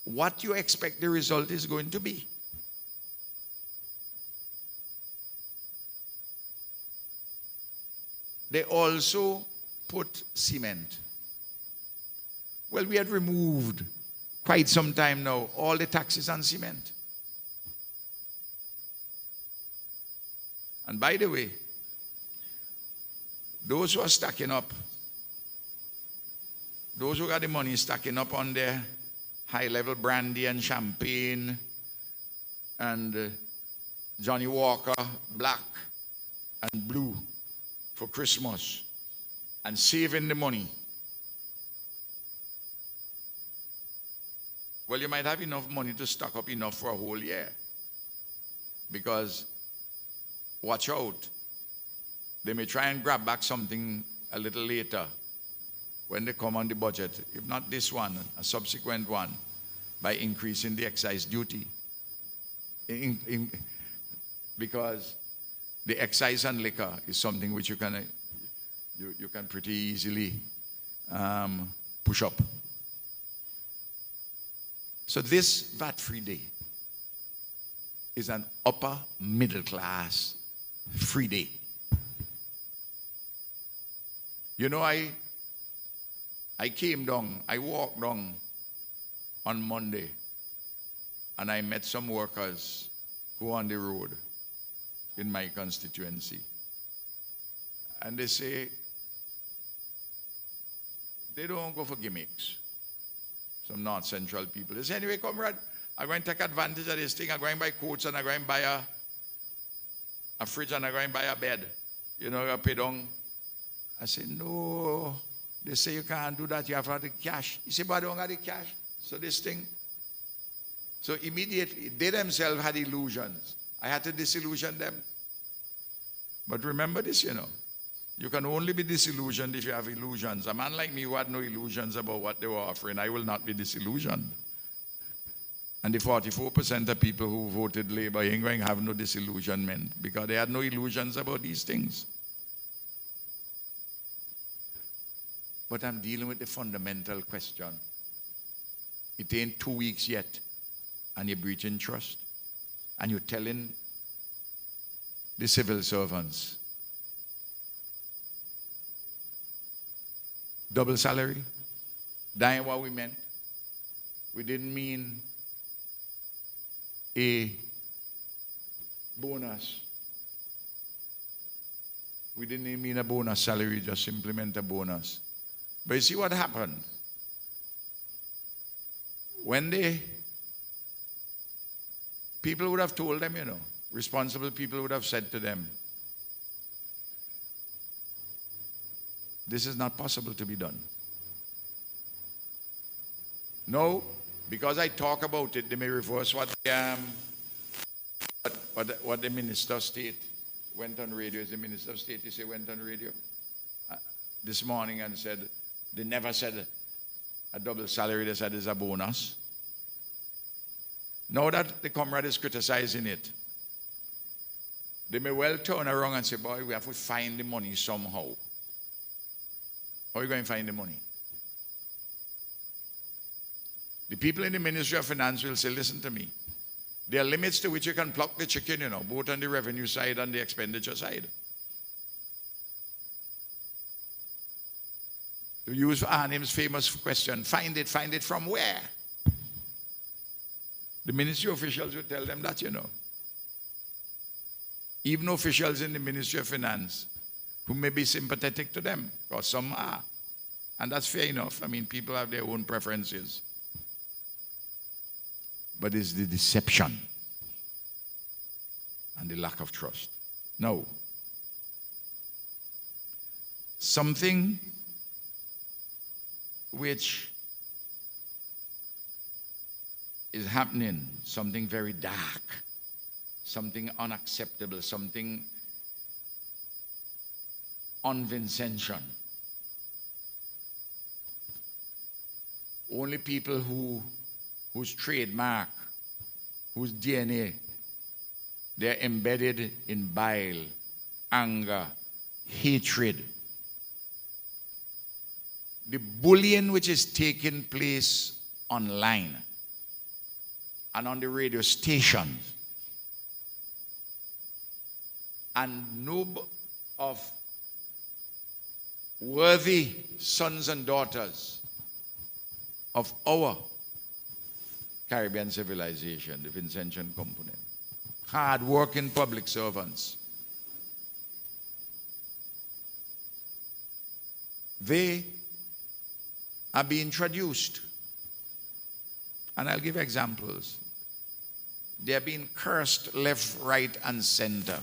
what you expect the result is going to be. They also put cement. Well, we had removed quite some time now all the taxes on cement. And by the way, those who are stacking up, those who got the money stacking up on their high-level brandy and champagne and Johnny Walker black and blue for Christmas and saving the money. Well, you might have enough money to stock up enough for a whole year. Because, watch out, they may try and grab back something a little later when they come on the budget. If not this one, a subsequent one, by increasing the excise duty. Because the excise on liquor is something which you can pretty easily push up. So this VAT-free day is an upper middle class free day. You know, I came down, I walked down on Monday, and I met some workers who are on the road in my constituency. And they say, they don't go for gimmicks. Some North Central people. They say, anyway, comrade, I'm going to take advantage of this thing. I'm going to buy coats and I'm going to buy a fridge and I'm going to buy a bed. You know, I pay down. I say, no. They say you can't do that. You have to have the cash. He said, but I don't have the cash. So this thing. So immediately, they themselves had illusions. I had to disillusion them. But remember this, you know. You can only be disillusioned if you have illusions. A man like me who had no illusions about what they were offering, I will not be disillusioned. And the 44% of people who voted Labour ain't going to have no disillusionment because they had no illusions about these things. But I'm dealing with the fundamental question. It ain't 2 weeks yet, and you're breaching trust. And you're telling the civil servants, double salary, that ain't what we meant. We didn't mean a bonus. We didn't even mean a bonus salary, just implement a bonus. But you see what happened? When people would have told them, you know, responsible people would have said to them, this is not possible to be done. No, because I talk about it, they may reverse what the Minister of State went on radio. Is the Minister of State, he say, went on radio? this morning and said, they never said a double salary, they said it's a bonus. Now that the comrade is criticizing it, they may well turn around and say, boy, we have to find the money somehow. How are you going to find the money? The people in the Ministry of Finance will say, listen to me. There are limits to which you can pluck the chicken, both on the revenue side and the expenditure side. To use Arnim's famous question, find it from where? The ministry officials will tell them that, Even officials in the Ministry of Finance who may be sympathetic to them, because some are. And that's fair enough. I mean, people have their own preferences. But it's the deception and the lack of trust. No. Something which is happening, something very dark, something unacceptable, something unvincential. Only people whose trademark, whose DNA, they're embedded in bile, anger, hatred. The bullying which is taking place online and on the radio stations, and no of worthy sons and daughters of our Caribbean civilization, the Vincentian component, hard-working public servants, they are being introduced. And I'll give examples. They are being cursed left, right, and center.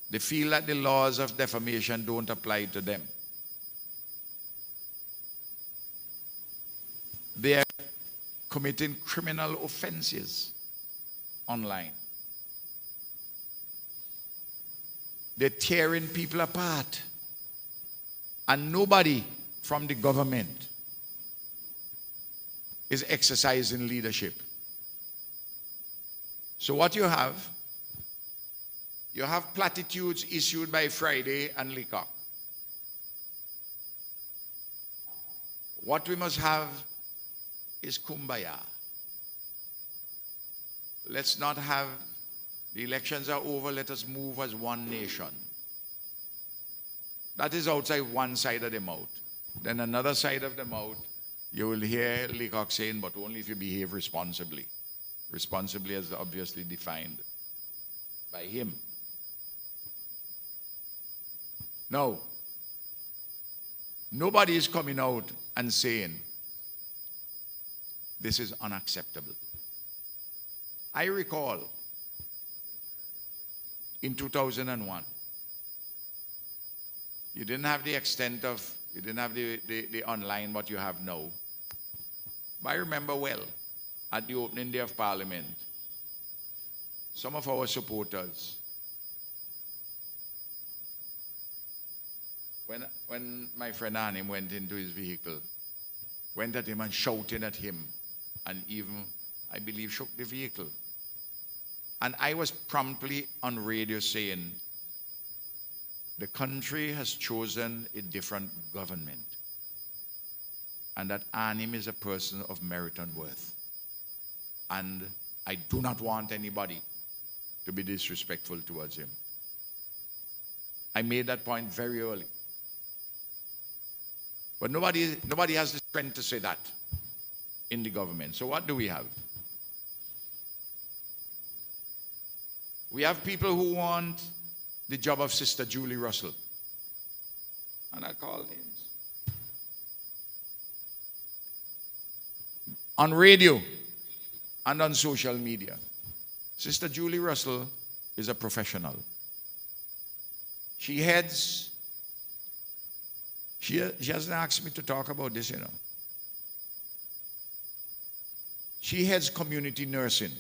They feel that the laws of defamation don't apply to them. They are committing criminal offenses online. They're tearing people apart. And nobody from the government is exercising leadership. So what you have platitudes issued by Friday and Leacock. What we must have is kumbaya. Let's not have, the elections are over, let us move as one nation. That is outside one side of the mouth. Then another side of the mouth, you will hear Leacock saying, but only if you behave responsibly. Responsibly as obviously defined by him. No. Nobody is coming out and saying, this is unacceptable. I recall in 2001, you didn't have the extent of, you didn't have the online what you have now. But I remember well, at the opening day of Parliament, some of our supporters, when my friend Arnim went into his vehicle, went at him and shouting at him, and even, I believe, shook the vehicle. And I was promptly on radio saying, the country has chosen a different government, and that Arnim is a person of merit and worth. And I do not want anybody to be disrespectful towards him. I made that point very early. But nobody has the strength to say that in the government. So what do we have? We have people who want the job of Sister Julie Russell. And I call names. On radio and on social media. Sister Julie Russell is a professional. She heads, she hasn't asked me to talk about this, She heads community nursing.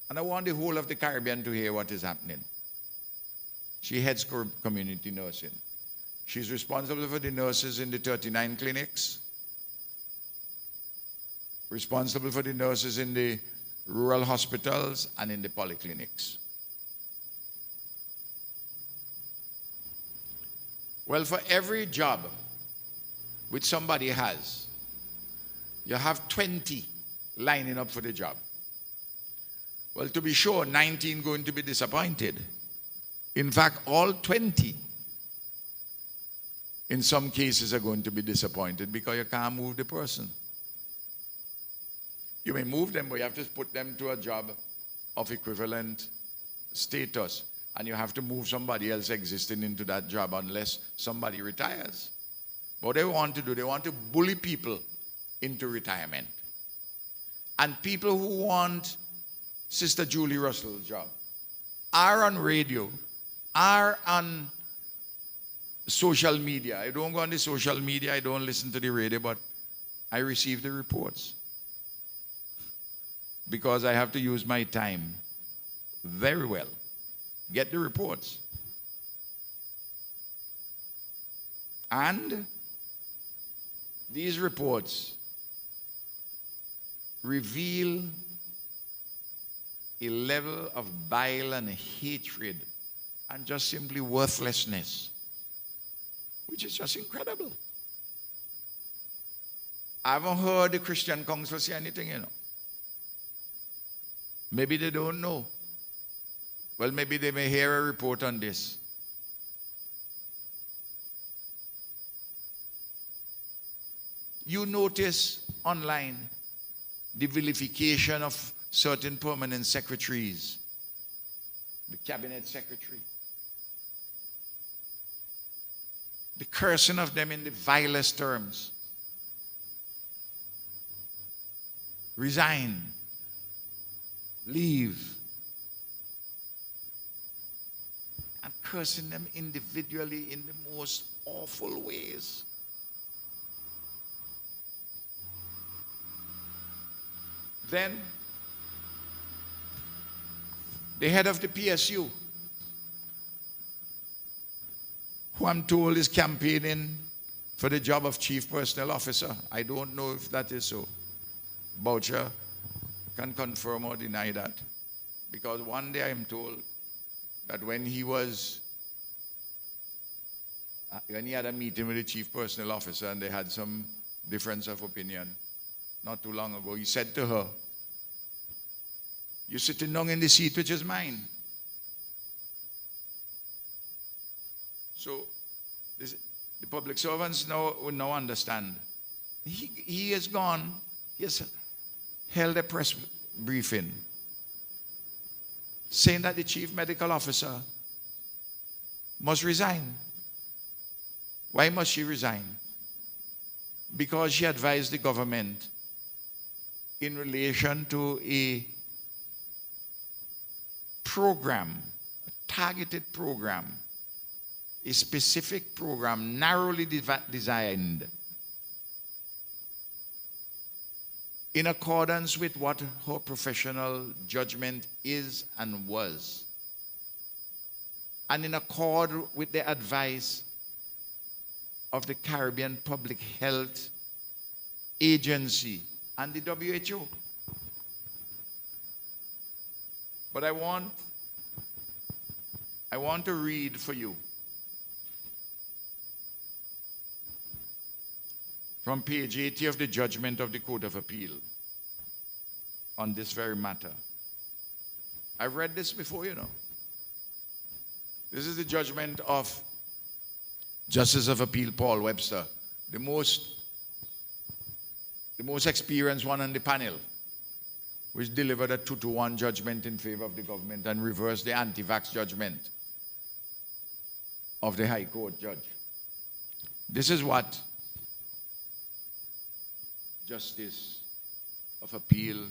And I want the whole of the Caribbean to hear what is happening. She heads community nursing. She's responsible for the nurses in the 39 clinics, responsible for the nurses in the rural hospitals and in the polyclinics. Well, for every job which somebody has, you have 20 lining up for the job. Well, to be sure, 19 going to be disappointed. In fact, all 20 in some cases are going to be disappointed because you can't move the person. You may move them, but you have to put them to a job of equivalent status. And you have to move somebody else existing into that job unless somebody retires. What they want to do, they want to bully people into retirement. And people who want Sister Julie Russell's job are on radio, are on social media. I don't go on the social media, I don't listen to the radio, but I receive the reports. Because I have to use my time very well. Get the reports. And these reports reveal a level of bile and hatred and just simply worthlessness, which is just incredible. I haven't heard the Christian Council say anything, you know. Maybe they don't know. Well, maybe they may hear a report on this. You notice online the vilification of certain permanent secretaries, the cabinet secretary, the cursing of them in the vilest terms. Resign. Leave. And cursing them individually in the most awful ways. Then, the head of the PSU, who I'm told is campaigning for the job of Chief Personnel Officer. I don't know if that is so. Boucher can confirm or deny that. Because one day I am told that when he had a meeting with the Chief Personnel Officer and they had some difference of opinion not too long ago, he said to her, "You're sitting down in the seat which is mine." So the public servants will now understand. He has gone, he has held a press briefing saying that the chief medical officer must resign. Why must she resign? Because she advised the government in relation to a program, a targeted program, a specific program narrowly designed in accordance with what her professional judgment is and was, and in accord with the advice of the Caribbean Public Health Agency and the WHO. But I want to read for you from page 80 of the judgment of the Court of Appeal on this very matter. I've read this before, you know. This is the judgment of Justice of Appeal Paul Webster, the most experienced one on the panel, which delivered a 2-1 judgment in favor of the government and reversed the anti-vax judgment of the High Court judge. This is what Justice of Appeal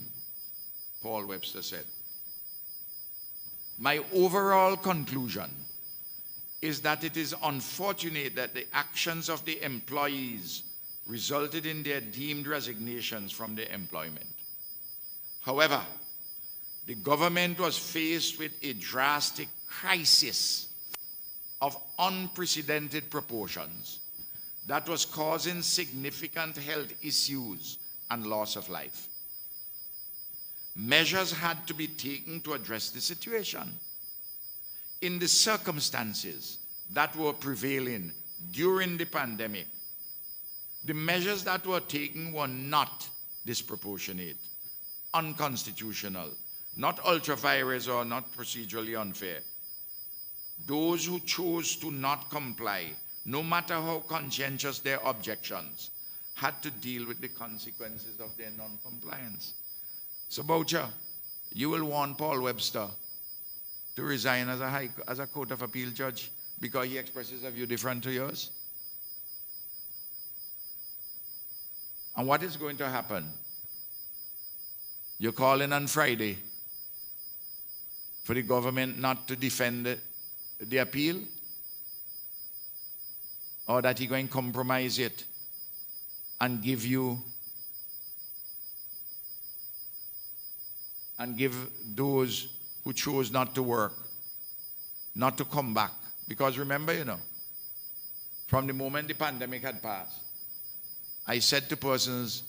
Paul Webster said. "My overall conclusion is that it is unfortunate that the actions of the employees resulted in their deemed resignations from their employment. However, the government was faced with a drastic crisis of unprecedented proportions that was causing significant health issues and loss of life. Measures had to be taken to address the situation. In the circumstances that were prevailing during the pandemic, the measures that were taken were not disproportionate, unconstitutional, not ultra-vires or not procedurally unfair. Those who chose to not comply, no matter how conscientious their objections, had to deal with the consequences of their non-compliance. So Boucher, you will want Paul Webster to resign as a Court of Appeal judge because he expresses a view different to yours? And what is going to happen? You're calling on Friday for the government not to defend the appeal? Or that he's going to compromise it and give those who chose not to work, not to come back? Because remember, from the moment the pandemic had passed, I said to persons,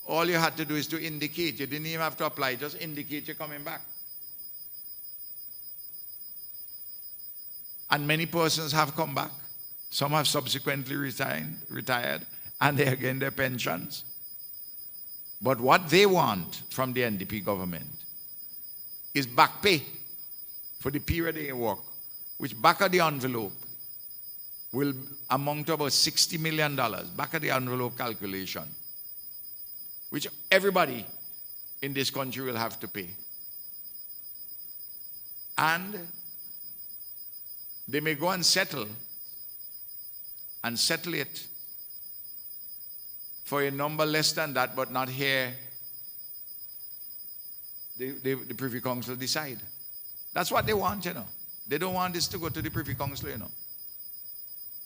all you had to do is to indicate. You didn't even have to apply, just indicate you're coming back. And many persons have come back. Some have subsequently retired, and they are getting their pensions. But what they want from the NDP government is back pay for the period they work, which back of the envelope will amount to about $60 million, back of the envelope calculation, which everybody in this country will have to pay. And they may go and settle it for a number less than that, but not hear the Privy Council decide. That's what they want, They don't want this to go to the Privy Council,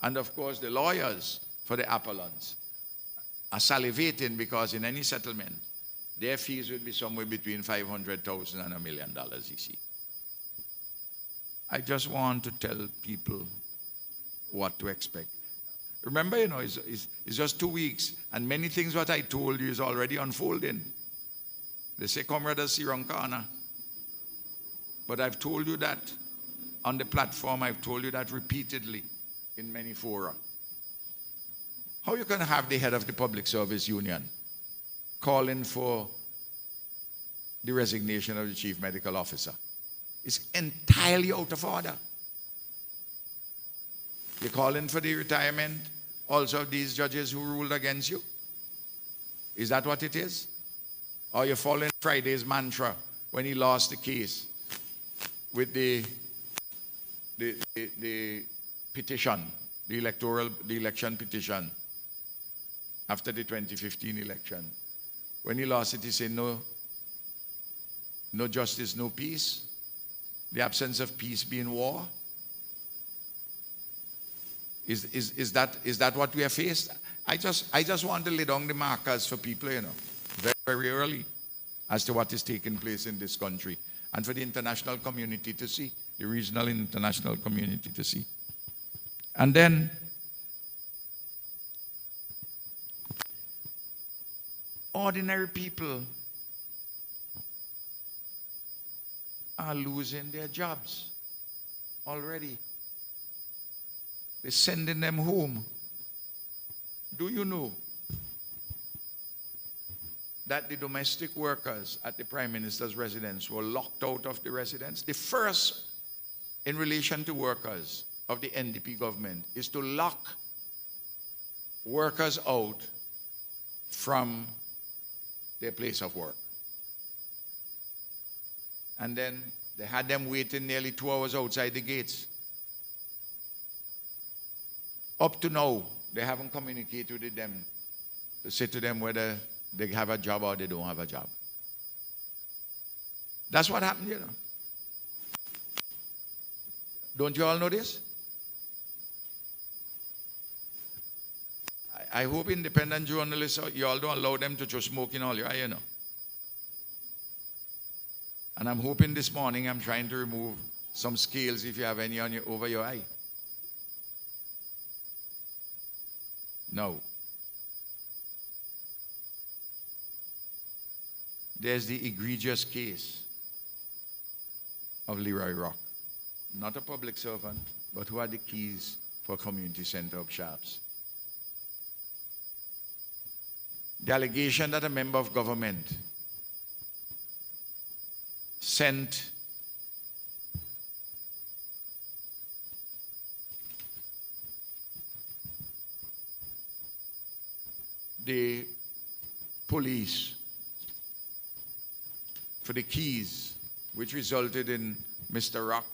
And of course, the lawyers for the appellants are salivating because in any settlement, their fees would be somewhere between $500,000 and $1 million, you see. I just want to tell people what to expect. Remember, it's just 2 weeks, and many things what I told you is already unfolding. They say, comrade, see wrong corner. But I've told you that on the platform, I've told you that repeatedly in many fora. How you can have the head of the Public Service Union calling for the resignation of the Chief Medical Officer? It's entirely out of order. You're calling for the retirement also of these judges who ruled against you? Is that what it is? Or you're following Friday's mantra when he lost the case with the petition, the election petition after the 2015 election. When he lost it, he said, no justice, no peace. The absence of peace being war. Is that what we are faced? I just want to lay down the markers for people, very, very early as to what is taking place in this country, and for the international community to see, the regional and international community to see. And then ordinary people are losing their jobs already. They're sending them home. Do you know that the domestic workers at the Prime Minister's residence were locked out of the residence? The first in relation to workers of the NDP government is to lock workers out from their place of work. And then they had them waiting nearly 2 hours outside the gates. Up to now, they haven't communicated with them to say to them whether they have a job or they don't have a job. That's what happened, Don't you all know this? I hope independent journalists, you all don't allow them to just smoke in all your eye, And I'm hoping this morning I'm trying to remove some scales, if you have any, over your eye. Now, there's the egregious case of Leroy Rock. Not a public servant, but who had the keys for community center of Sharps. The allegation that a member of government sent the police for the keys, which resulted in Mr. Rock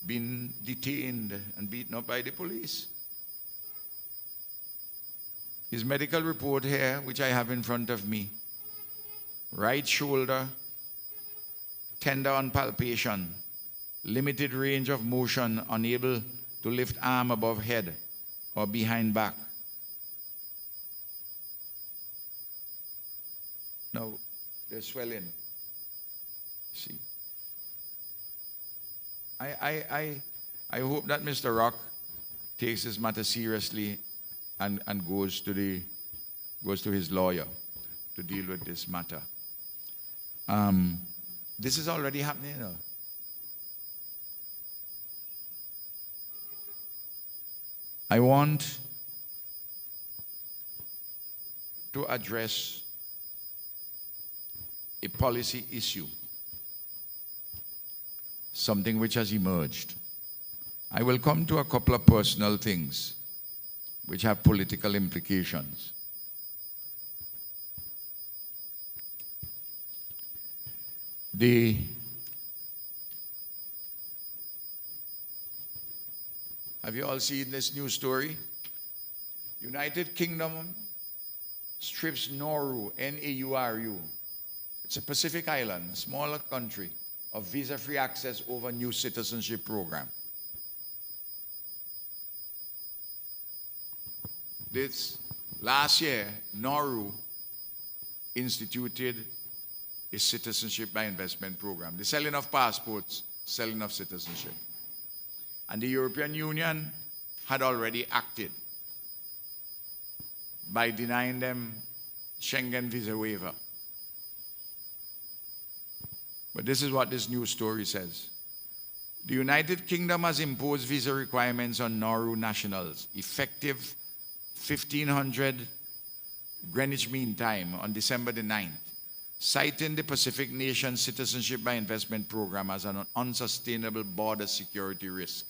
being detained and beaten up by the police. His medical report here, which I have in front of me, right shoulder, tender on palpation, limited range of motion, unable to lift arm above head or behind back. Now, there's swelling. See. I hope that Mr. Rock takes this matter seriously and goes to his lawyer to deal with this matter. This is already happening, you know. I want to address a policy issue, something which has emerged. I will come to a couple of personal things which have political implications. Have you all seen this news story? United Kingdom strips Nauru, N-A-U-R-U. It's a Pacific island, a smaller country, of visa-free access over new citizenship program. This last year, Nauru instituted a citizenship by investment program. The selling of passports, selling of citizenship. And the European Union had already acted by denying them Schengen visa waiver. But this is what this news story says. The United Kingdom has imposed visa requirements on Nauru nationals, effective 1500 Greenwich Mean Time on December the 9th, citing the Pacific Nation Citizenship by Investment Program as an unsustainable border security risk.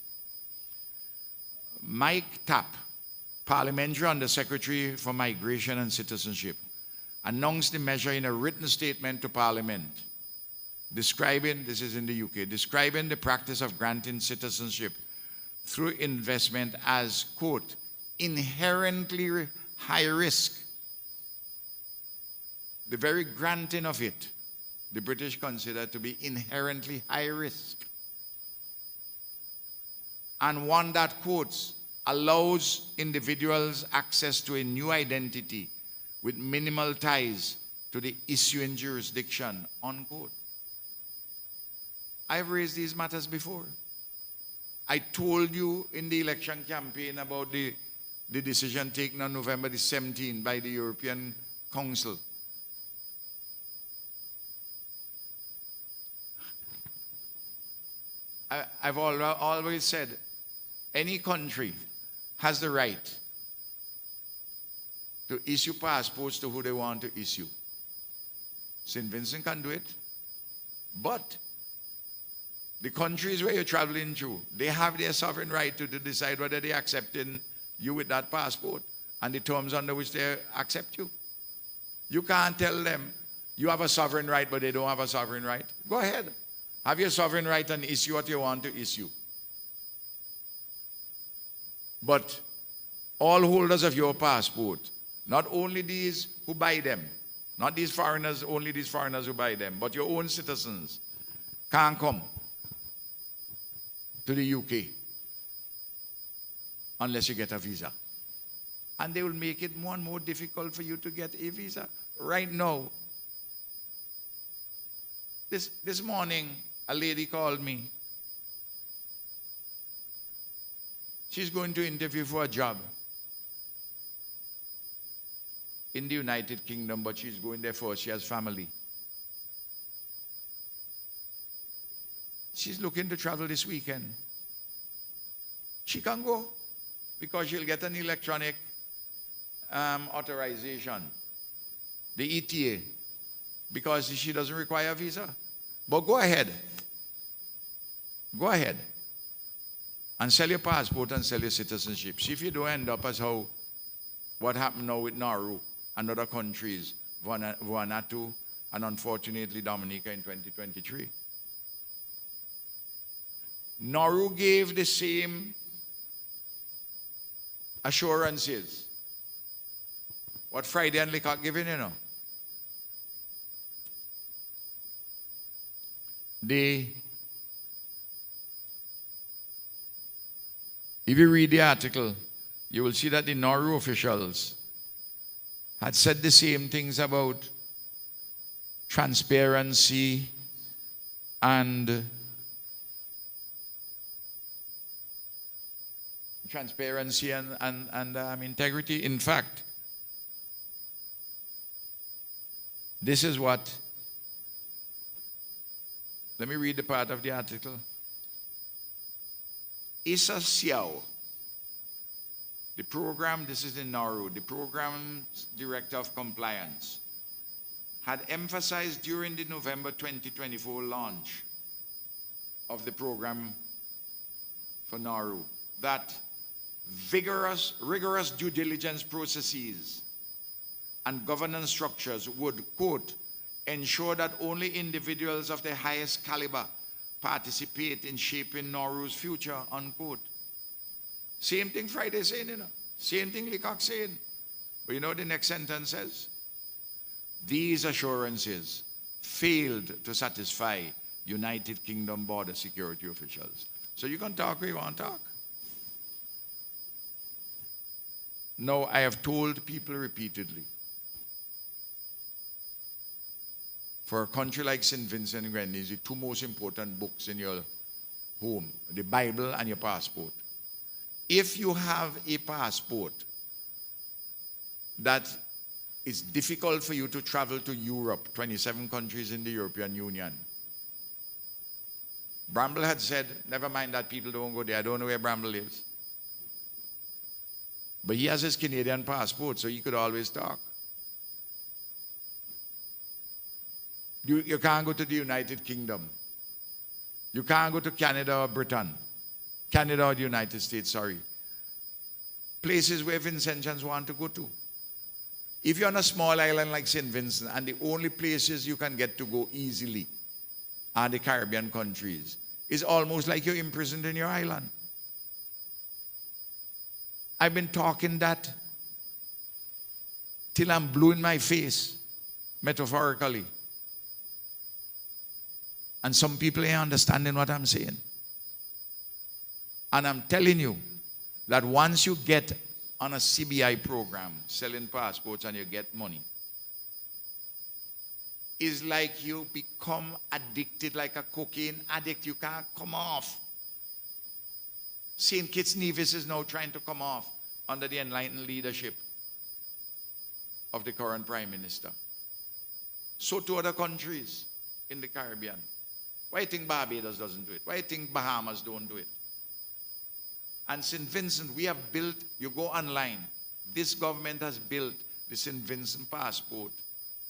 Mike Tapp, Parliamentary Undersecretary for Migration and Citizenship, announced the measure in a written statement to Parliament, describing, this is in the UK, describing the practice of granting citizenship through investment as, quote, inherently high risk. The very granting of it, the British consider to be inherently high risk. And one that, quotes, allows individuals access to a new identity with minimal ties to the issuing jurisdiction, unquote. I've raised these matters before. I told you in the election campaign about the decision taken on November the 17th by the European Council. I've always said, any country has the right to issue passports to who they want to issue. St. Vincent can do it, but the countries where you're traveling through, they have their sovereign right to decide whether they're accepting you with that passport and the terms under which they accept you. You can't tell them you have a sovereign right, but they don't have a sovereign right. Go ahead. Have your sovereign right and issue what you want to issue. But all holders of your passport, not only these who buy them, not these foreigners, only these foreigners who buy them, but your own citizens can't come to the UK unless you get a visa. And they will make it more and more difficult for you to get a visa. Right now, this morning, a lady called me. She's going to interview for a job in the United Kingdom, but she's going there first. She has family. She's looking to travel this weekend. She can go because she'll get an electronic authorization, the ETA, because she doesn't require a visa. But go ahead. Go ahead and sell your passport and sell your citizenship. See if you don't end up as what happened now with Nauru and other countries, Vanuatu, and unfortunately Dominica in 2023. Nauru gave the same assurances what Friday and Leacock given, you know. If you read the article, you will see that the Nauru officials had said the same things about transparency and integrity. In fact, this is what, let me read the part of the article. Isa Siao, the program, this is in Nauru, the program's director of compliance, had emphasized during the November 2024 launch of the program for Nauru that rigorous due diligence processes and governance structures would, quote, ensure that only individuals of the highest caliber participate in shaping Nauru's future, unquote. Same thing Friday saying, you know. Same thing Leacock saying. But you know what the next sentence says? These assurances failed to satisfy United Kingdom border security officials. So you can talk where you want to talk. No, I have told people repeatedly, for a country like St. Vincent and Grenadines, the two most important books in your home, the Bible and your passport. If you have a passport that it's difficult for you to travel to Europe, 27 countries in the European Union. Bramble had said, never mind that people don't go there. I don't know where Bramble lives. But he has his Canadian passport, so he could always talk. You can't go to the United Kingdom. You can't go to Canada or Britain. Canada or the United States, sorry. Places where Vincentians want to go to. If you're on a small island like St. Vincent and the only places you can get to go easily are the Caribbean countries, it's almost like you're imprisoned in your island. I've been talking that till I'm blue in my face, metaphorically. And some people ain't understanding what I'm saying. And I'm telling you that once you get on a CBI program, selling passports and you get money, it's like you become addicted like a cocaine addict. You can't come off. St. Kitts Nevis is now trying to come off under the enlightened leadership of the current Prime Minister. So to other countries in the Caribbean. Why do you think Barbados doesn't do it? Why do you think Bahamas don't do it? And St. Vincent, we have built, you go online, this government has built the St. Vincent passport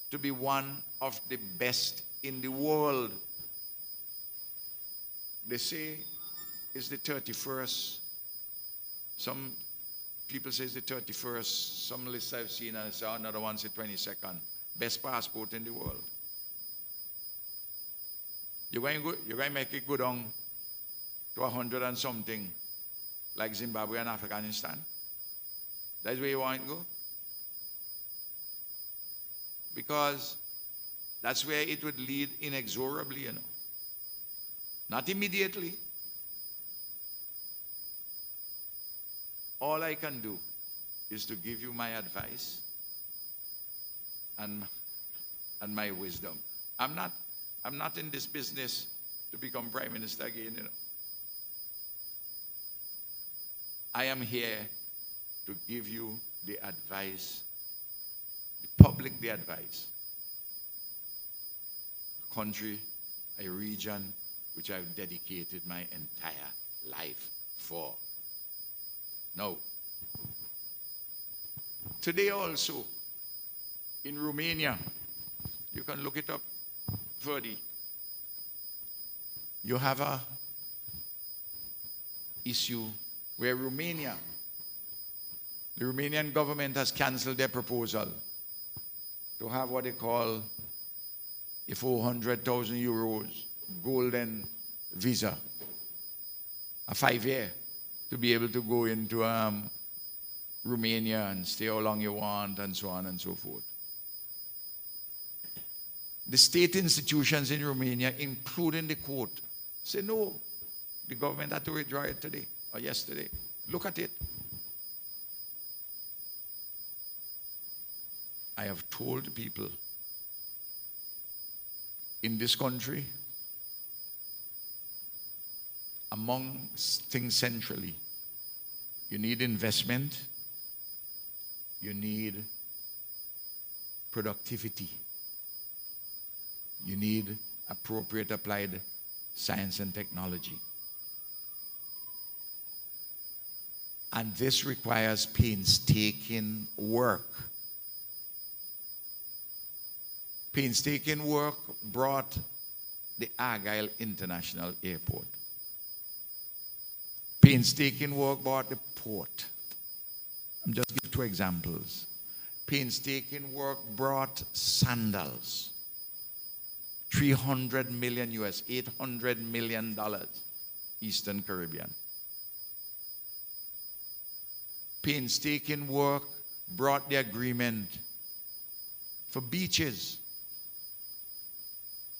to be one of the best in the world. They say it's the 31st. Some people say it's the 31st. Some lists I've seen, and I saw another one say 22nd. Best passport in the world. You're going to make it go down to 100 and something, like Zimbabwe and Afghanistan. That's where you want to go. Because that's where it would lead inexorably, you know. Not immediately. All I can do is to give you my advice and my wisdom. I'm not in this business to become Prime Minister again, you know. I am here to give you the advice, the public the advice. A country, a region which I've dedicated my entire life for. Now, today also, in Romania, you can look it up, Verdi, you have a issue where Romania, the Romanian government has cancelled their proposal to have what they call a 400,000 euros golden visa, a 5-year, to be able to go into Romania and stay how long you want and so on and so forth. The state institutions in Romania, including the court, say no. The government had to withdraw it today or yesterday. Look at it. I have told people in this country, among things centrally, you need investment, you need productivity, you need appropriate applied science and technology. And this requires painstaking work. Painstaking work brought the Argyle International Airport. Painstaking work brought the port. I'm just giving 2 examples. Painstaking work brought sandals. 300 million US, $800 million, Eastern Caribbean. Painstaking work brought the agreement for beaches.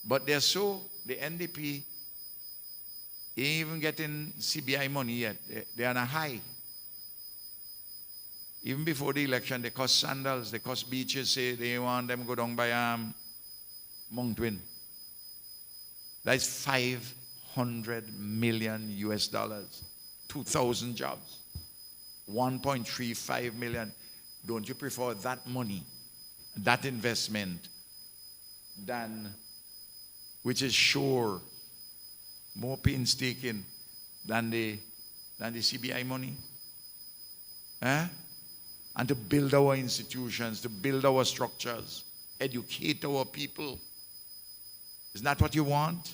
But they're so, the NDP ain't even getting CBI money yet. They're on a high. Even before the election, they cost sandals, they cost beaches, say they want them go down by Mount Twin. That's 500 million US dollars, 2,000 jobs, 1.35 million. Don't you prefer that money, that investment, than, which is sure, more painstaking than the CBI money? And to build our institutions, to build our structures, educate our people. Isn't that what you want?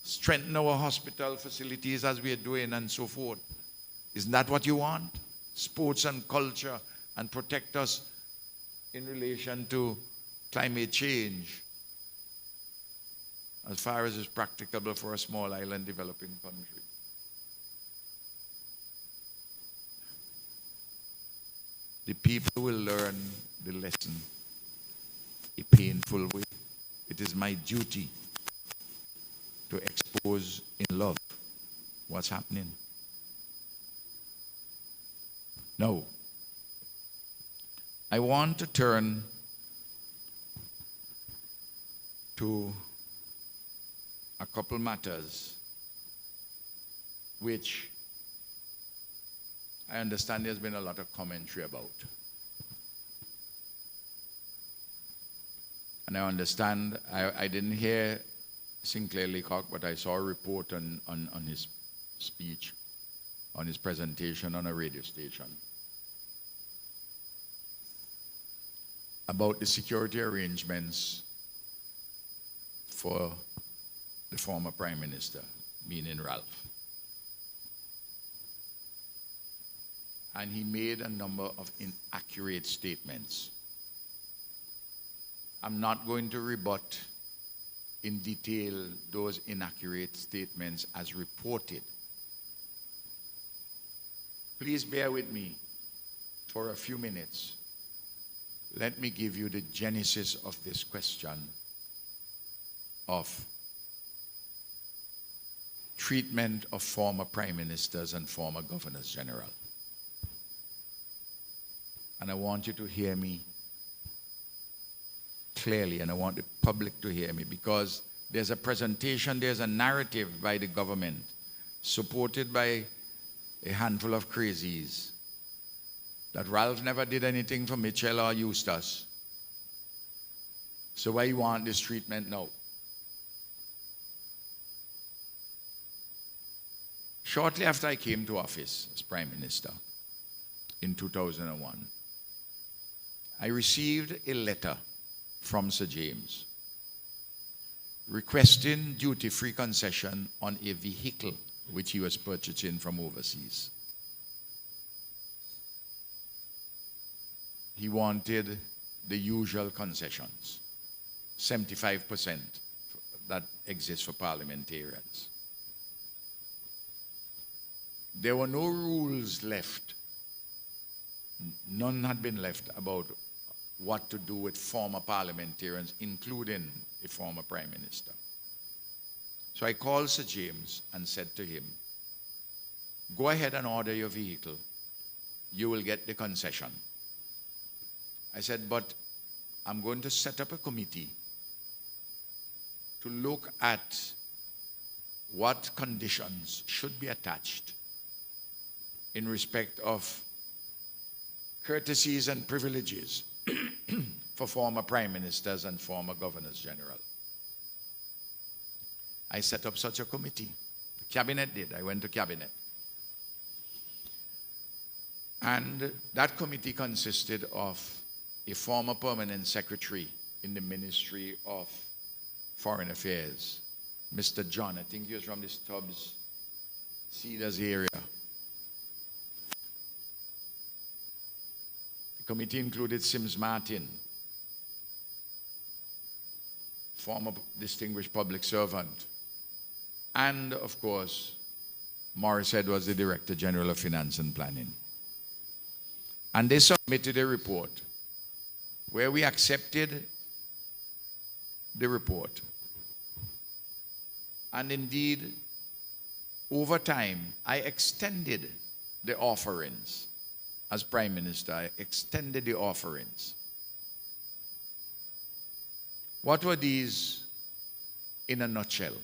Strengthen our hospital facilities as we are doing and so forth. Isn't that what you want? Sports and culture, and protect us in relation to climate change as far as is practicable for a small island developing country. The people will learn the lesson a painful way. It is my duty to expose in love what's happening. Now, I want to turn to a couple matters which I understand there's been a lot of commentary about. And I understand, I didn't hear Sinclair Leacock, but I saw a report on his speech, on his presentation on a radio station about the security arrangements for the former Prime Minister, meaning Ralph. And he made a number of inaccurate statements. I'm not going to rebut in detail those inaccurate statements as reported. Please bear with me for a few minutes. Let me give you the genesis of this question of treatment of former prime ministers and former governors general. And I want you to hear me clearly, and I want the public to hear me, because there's a presentation, there's a narrative by the government, supported by a handful of crazies, that Ralph never did anything for Mitchell or Eustace. So why you want this treatment now? Shortly after I came to office as Prime Minister in 2001, I received a letter from Sir James requesting duty-free concession on a vehicle which he was purchasing from overseas. He wanted the usual concessions, 75% that exists for parliamentarians. There were no rules left. None had been left about what to do with former parliamentarians, including a former Prime Minister. So I called Sir James and said to him, go ahead and order your vehicle. You will get the concession. I said, but I'm going to set up a committee to look at what conditions should be attached in respect of courtesies and privileges for former prime ministers and former governors general. I set up such a committee. The cabinet did. I went to cabinet. And that committee consisted of a former permanent secretary in the Ministry of Foreign Affairs, Mr. John. I think he was from the Stubbs, Cedars area. The committee included Sims Martin, former distinguished public servant, and of course, Morris Edwards, the Director General of Finance and Planning. And they submitted a report where we accepted the report. And indeed, over time, I extended the offerings. As Prime Minister, I extended the offerings. What were these in a nutshell?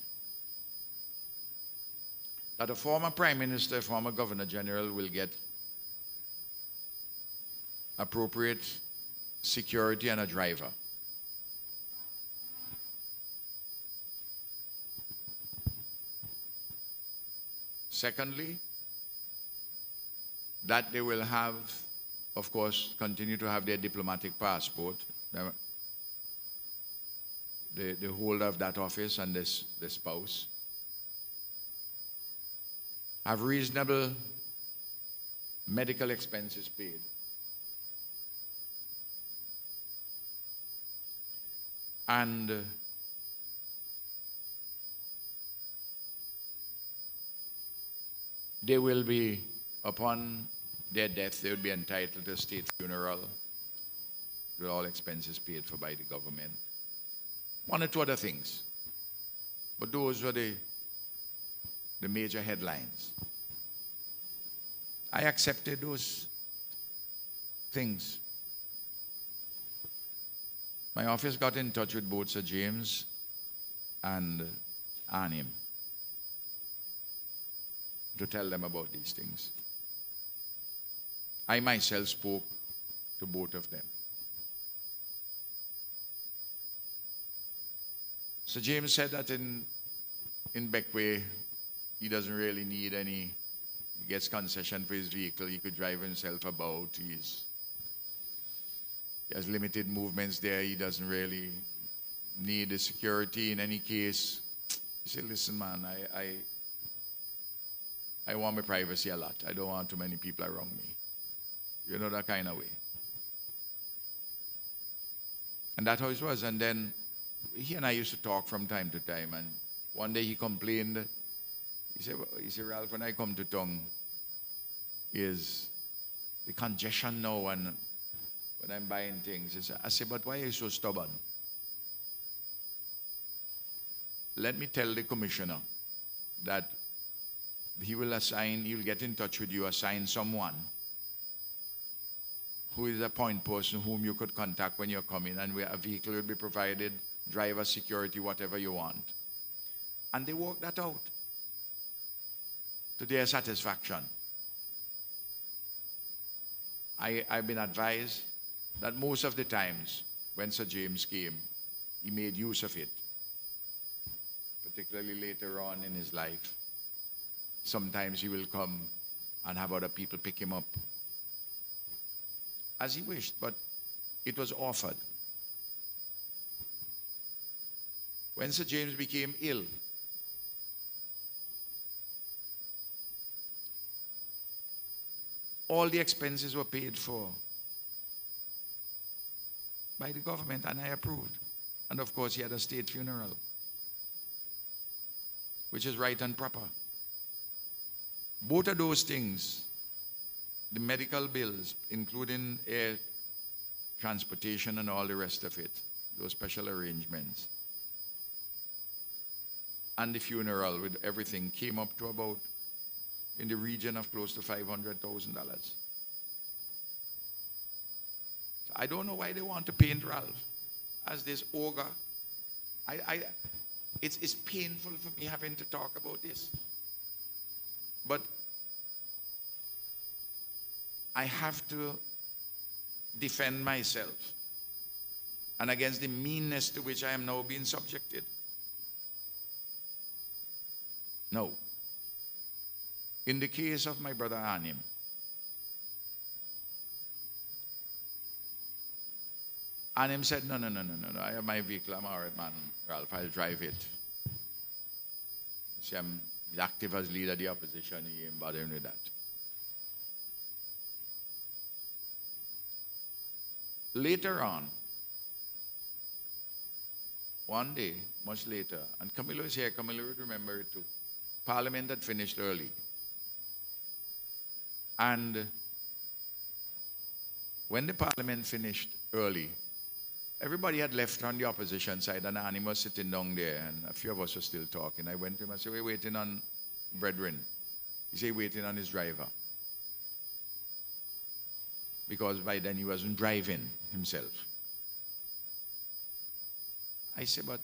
That a former Prime Minister, former Governor General will get appropriate security and a driver. Secondly, that they will have, of course, continue to have their diplomatic passport, the holder of that office and the spouse, have reasonable medical expenses paid. And they will be, upon their death, they will be entitled to a state funeral with all expenses paid for by the government. One or two other things. But those were the major headlines. I accepted those things. My office got in touch with both Sir James and Arnim to tell them about these things. I myself spoke to both of them. Sir James said that in Beckway, he doesn't really need any, he gets concession for his vehicle, he could drive himself about, he has limited movements there, he doesn't really need the security. In any case, he said, listen man, I want my privacy a lot. I don't want too many people around me. You know, that kind of way. And that's how it was. And then he and I used to talk from time to time. And one day he complained. He said, Ralph, when I come to town, is the congestion now and when I'm buying things. I said, but why are you so stubborn? Let me tell the commissioner that he'll get in touch with you, assign someone who is a point person whom you could contact when you're coming, and where a vehicle will be provided, driver, security, whatever you want. And they worked that out to their satisfaction. I've been advised that most of the times when Sir James came, he made use of it, particularly later on in his life. Sometimes he will come and have other people pick him up as he wished, but it was offered. When Sir James became ill, all the expenses were paid for by the government, and I approved. And of course, he had a state funeral, which is right and proper. Both of those things, the medical bills, including air transportation and all the rest of it, those special arrangements, and the funeral with everything, came up to about in the region of close to $500,000. So I don't know why they want to paint Ralph as this ogre. It's painful for me having to talk about this. But I have to defend myself and against the meanness to which I am now being subjected. No. In the case of my brother Anim, Anim said, no, I have my vehicle, I'm all right, man, Ralph, I'll drive it. See, I'm active as leader of the opposition, he ain't bothering with that. Later on, one day, much later, and Camilo is here, Camilo would remember it too, Parliament had finished early. And when the Parliament finished early, everybody had left on the opposition side, and Anim was sitting down there, and a few of us were still talking. I went to him and said, we're waiting on brethren. He said, waiting on his driver. Because by then he wasn't driving himself. I said, but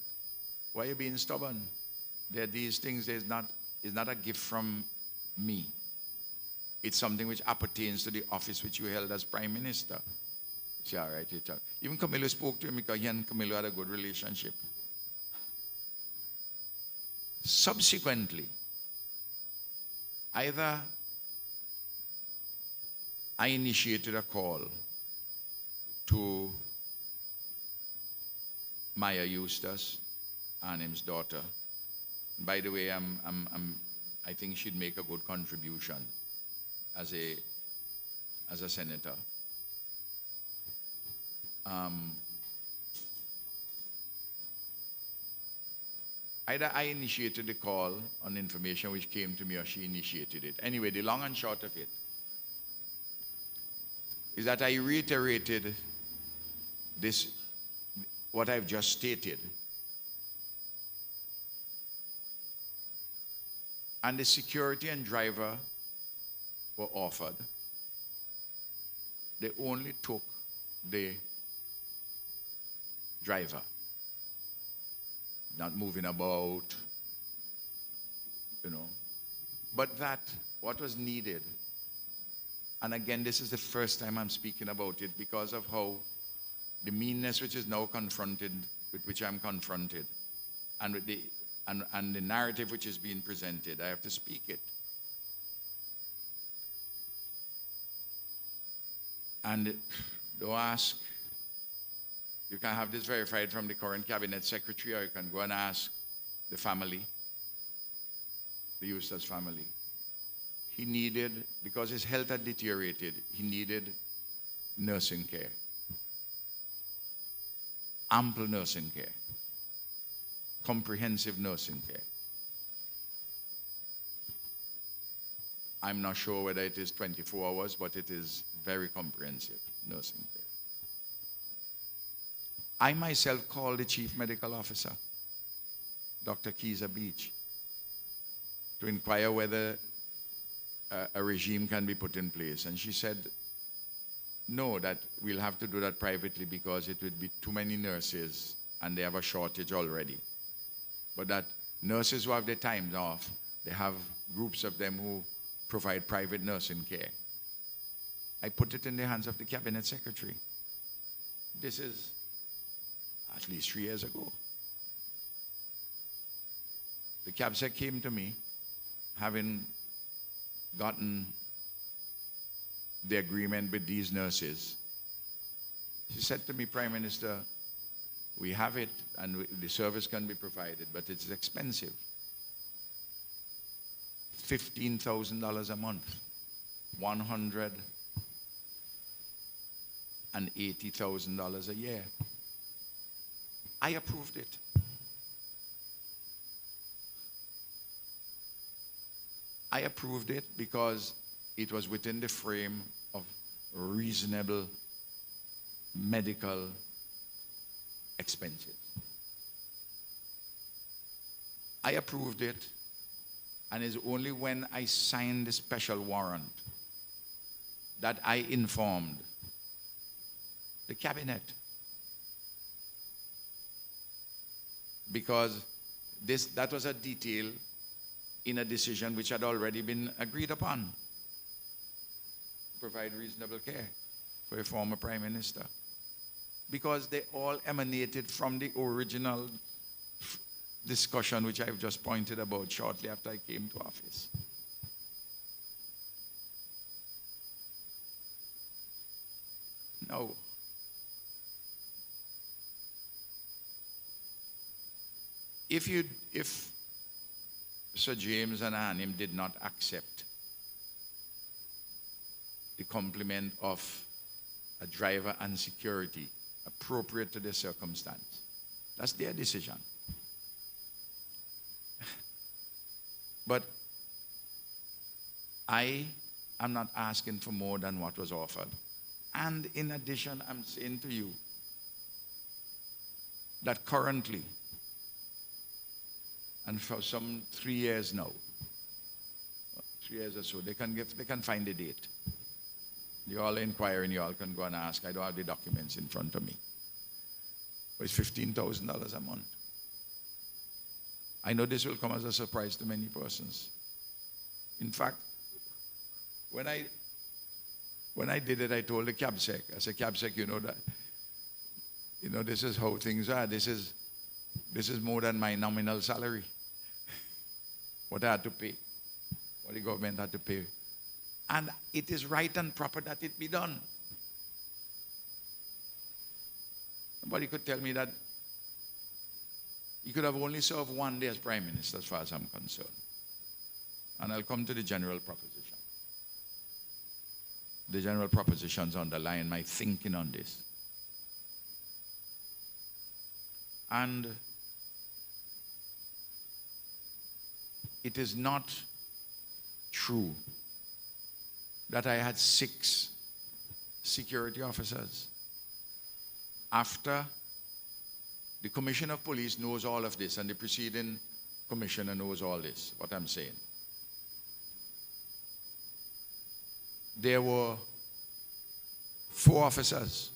why are you being stubborn? There are these things, it's not a gift from me. It's something which appertains to the office which you held as Prime Minister. He said, all right. Even Camilo spoke to him because he and Camilo had a good relationship. Subsequently, either I initiated a call to Maya Eustace, Anim's daughter. By the way, I think she'd make a good contribution as a senator. Either I initiated the call on information which came to me, or she initiated it. Anyway, the long and short of it is that I reiterated this, what I've just stated. And the security and driver were offered. They only took the driver, not moving about, But that, what was needed, and again, this is the first time I'm speaking about it because of how the meanness which is now confronted, with which I'm confronted, and with the narrative which is being presented, I have to speak it. And don't ask, you can have this verified from the current cabinet secretary, or you can go and ask the family, the Eustace family. He needed, because his health had deteriorated, he needed nursing care. Ample nursing care. Comprehensive nursing care. I'm not sure whether it is 24 hours, but it is very comprehensive nursing care. I myself called the chief medical officer, Dr. Keza Beach, to inquire whether a regime can be put in place. And she said, no, that we'll have to do that privately because it would be too many nurses and they have a shortage already. But that nurses who have their time off, they have groups of them who provide private nursing care. I put it in the hands of the cabinet secretary. This is at least 3 years ago. The CABSEC came to me, having gotten the agreement with these nurses. She said to me, Prime Minister, we have it and the service can be provided, but it's expensive. $15,000 a month, $180,000 a year. I approved it. I approved it because it was within the frame of reasonable medical expenses. I approved it, and it's only when I signed the special warrant that I informed the cabinet. Because that was a detail in a decision which had already been agreed upon. Provide reasonable care for a former Prime Minister. Because they all emanated from the original discussion which I've just pointed about shortly after I came to office. Now, if Sir James and Anim did not accept the compliment of a driver and security appropriate to the circumstance, that's their decision. But I am not asking for more than what was offered. And in addition, I'm saying to you that currently, and for some 3 years now, 3 years or so, they can find a date. You all inquire and you all can go and ask. I don't have the documents in front of me. But it's $15,000 a month. I know this will come as a surprise to many persons. In fact, when I did it, I told the CABSEC, I said, CABSEC, this is how things are. This is more than my nominal salary. What I had to pay, what the government had to pay. And it is right and proper that it be done. Nobody could tell me that he could have only served 1 day as Prime Minister, as far as I'm concerned. And I'll come to the general proposition. The general propositions underline my thinking on this. And it is not true that I had 6 security officers. After the Commissioner of Police knows all of this, and the preceding commissioner knows all this, what I'm saying. There were 4 officers.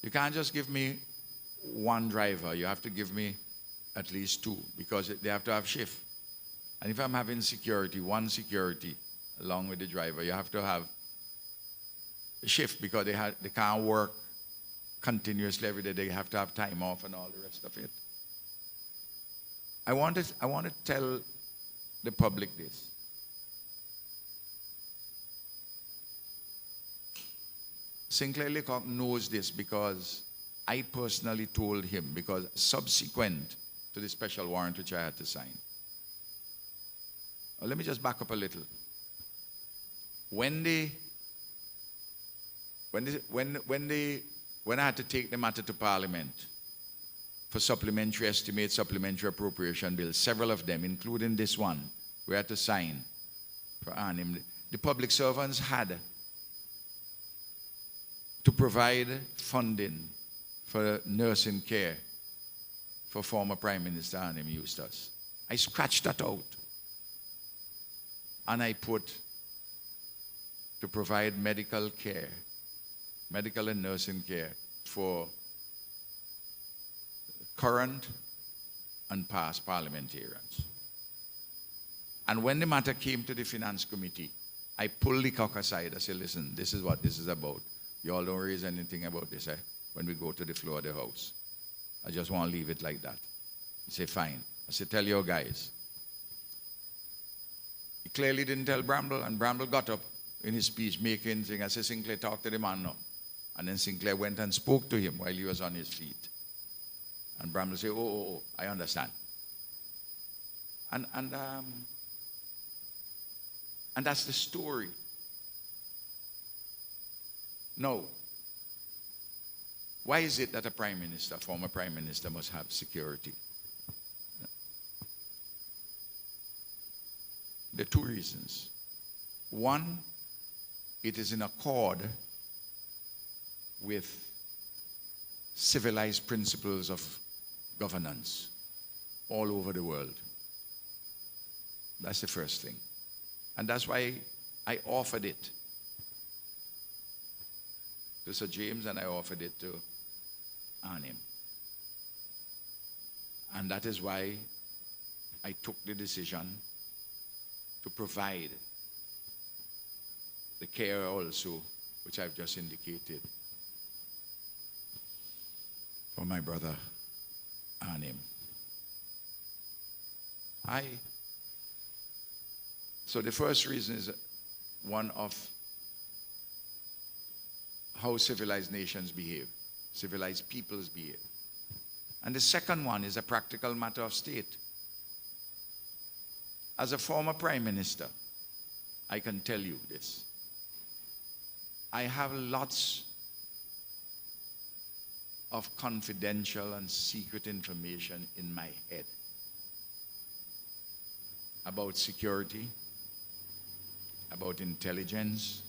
You can't just give me 1 driver. You have to give me at least 2, because they have to have shift. And if I'm having security, 1 security along with the driver, you have to have a shift, because they can't work continuously every day. They have to have time off and all the rest of it. I want to tell the public this. Sinclair Leacock knows this because I personally told him, because subsequent to the special warrant which I had to sign. Let me just back up a little. When I had to take the matter to Parliament for supplementary estimate, supplementary appropriation bills, several of them, including this one, we had to sign for Arnhem. The public servants had to provide funding for nursing care for former Prime Minister Arnhem Eustace. I scratched that out. And I put to provide medical care, medical and nursing care for current and past parliamentarians. And when the matter came to the Finance Committee, I pulled the cock aside. I said, listen, this is what this is about. You all don't raise anything about this when we go to the floor of the house. I just want to leave it like that. He said, fine. I said, tell your guys. He clearly didn't tell Bramble, and Bramble got up in his speech making thing. I said, Sinclair, talk to the man now. And then Sinclair went and spoke to him while he was on his feet. And Bramble said, oh, I understand. And that's the story. No. Why is it that a prime minister, former prime minister, must have security? There are two reasons. One, it is in accord with civilized principles of governance all over the world. That's the first thing. And that's why I offered it to Sir James and I offered it to Arnim. And that is why I took the decision to provide the care also, which I've just indicated, for my brother Arnim. So the first reason is one of how civilized nations behave, civilized peoples behave. And the second one is a practical matter of state. As a former prime minister, I can tell you this. I have lots of confidential and secret information in my head about security, about intelligence,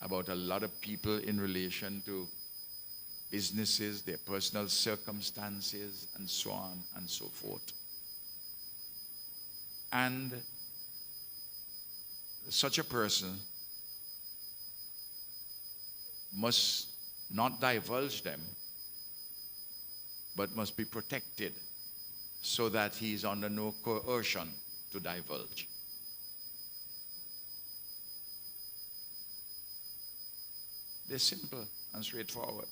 about a lot of people in relation to businesses, their personal circumstances, and so on and so forth. And such a person must not divulge them, but must be protected so that he is under no coercion to divulge. They're simple and straightforward.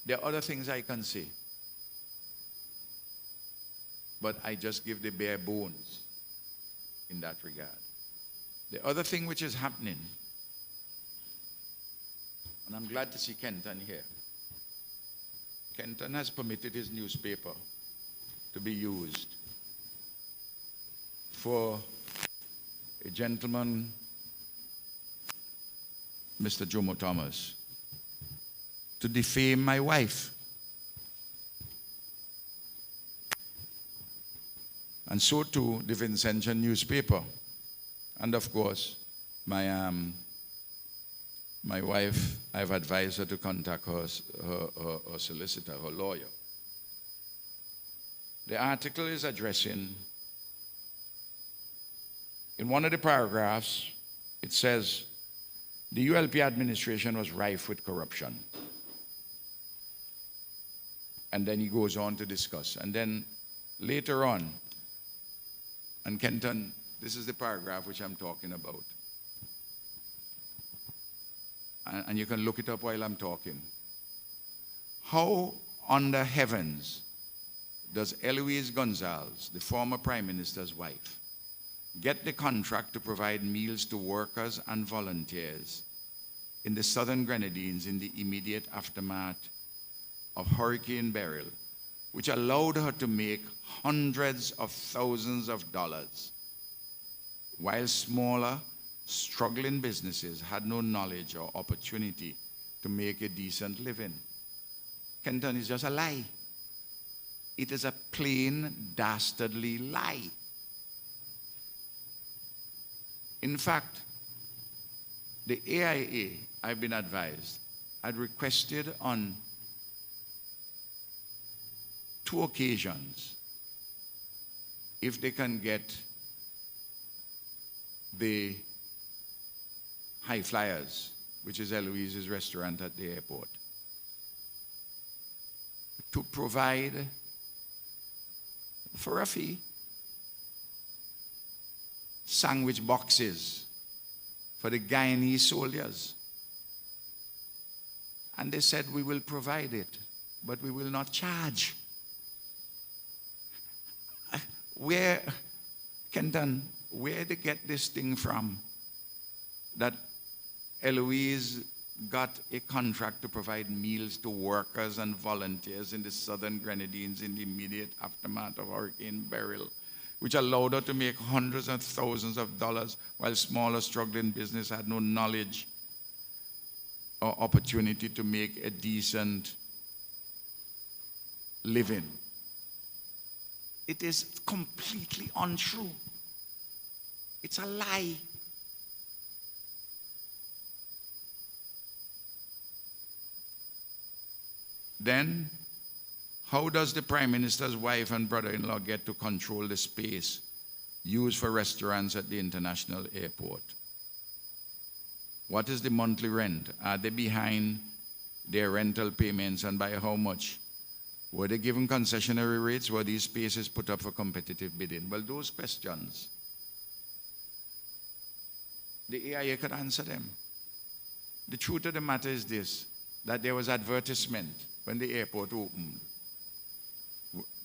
There are other things I can say, but I just give the bare bones in that regard. The other thing which is happening, and I'm glad to see Kenton here. Kenton has permitted his newspaper to be used for a gentleman, Mr. Jomo Thomas, to defame my wife. And so too the Vincentian newspaper. And of course, my wife, I've advised her to contact her solicitor, her lawyer. The article is addressing, in one of the paragraphs, it says, the ULP administration was rife with corruption. And then he goes on to discuss. And then later on, and Kenton, this is the paragraph which I'm talking about. And you can look it up while I'm talking. How under heavens does Eloise Gonsalves, the former prime minister's wife, get the contract to provide meals to workers and volunteers in the southern Grenadines in the immediate aftermath of Hurricane Beryl, which allowed her to make hundreds of thousands of dollars, while smaller, struggling businesses had no knowledge or opportunity to make a decent living? Kenton, is just a lie. It is a plain, dastardly lie. In fact, the AIA, I've been advised, had requested on 2 occasions if they can get the High Flyers, which is Eloise's restaurant at the airport, to provide for a fee. Sandwich boxes for the Guyanese soldiers. And they said, we will provide it, but we will not charge. Where, Kenton, where they get this thing from? That Eloise got a contract to provide meals to workers and volunteers in the southern Grenadines in the immediate aftermath of Hurricane Beryl, which allowed her to make hundreds of thousands of dollars while smaller struggling business had no knowledge or opportunity to make a decent living. It is completely untrue. It's a lie. Then, how does the Prime Minister's wife and brother-in-law get to control the space used for restaurants at the international airport? What is the monthly rent? Are they behind their rental payments, and by how much? Were they given concessionary rates? Were these spaces put up for competitive bidding? Well, those questions, the AIA could answer them. The truth of the matter is this, that there was advertisement when the airport opened,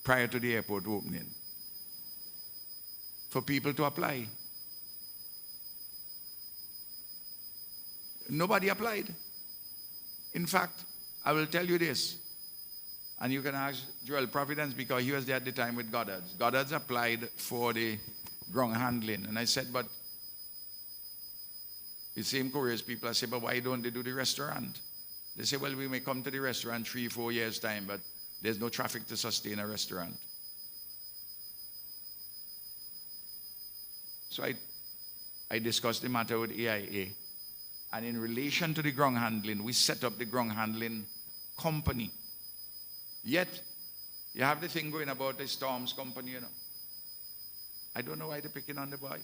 prior to the airport opening, for people to apply. Nobody applied. In fact, I will tell you this, and you can ask Joel Providence because he was there at the time with Goddard's. Goddard's applied for the ground handling, and I said, but the same couriers people, I said, but why don't they do the restaurant? They say, well, we may come to the restaurant 3-4 years' time, but there's no traffic to sustain a restaurant. So I discussed the matter with AIA. And in relation to the ground handling, we set up the ground handling company. Yet, you have the thing going about the Storms company, you know. I don't know why they're picking on the boy.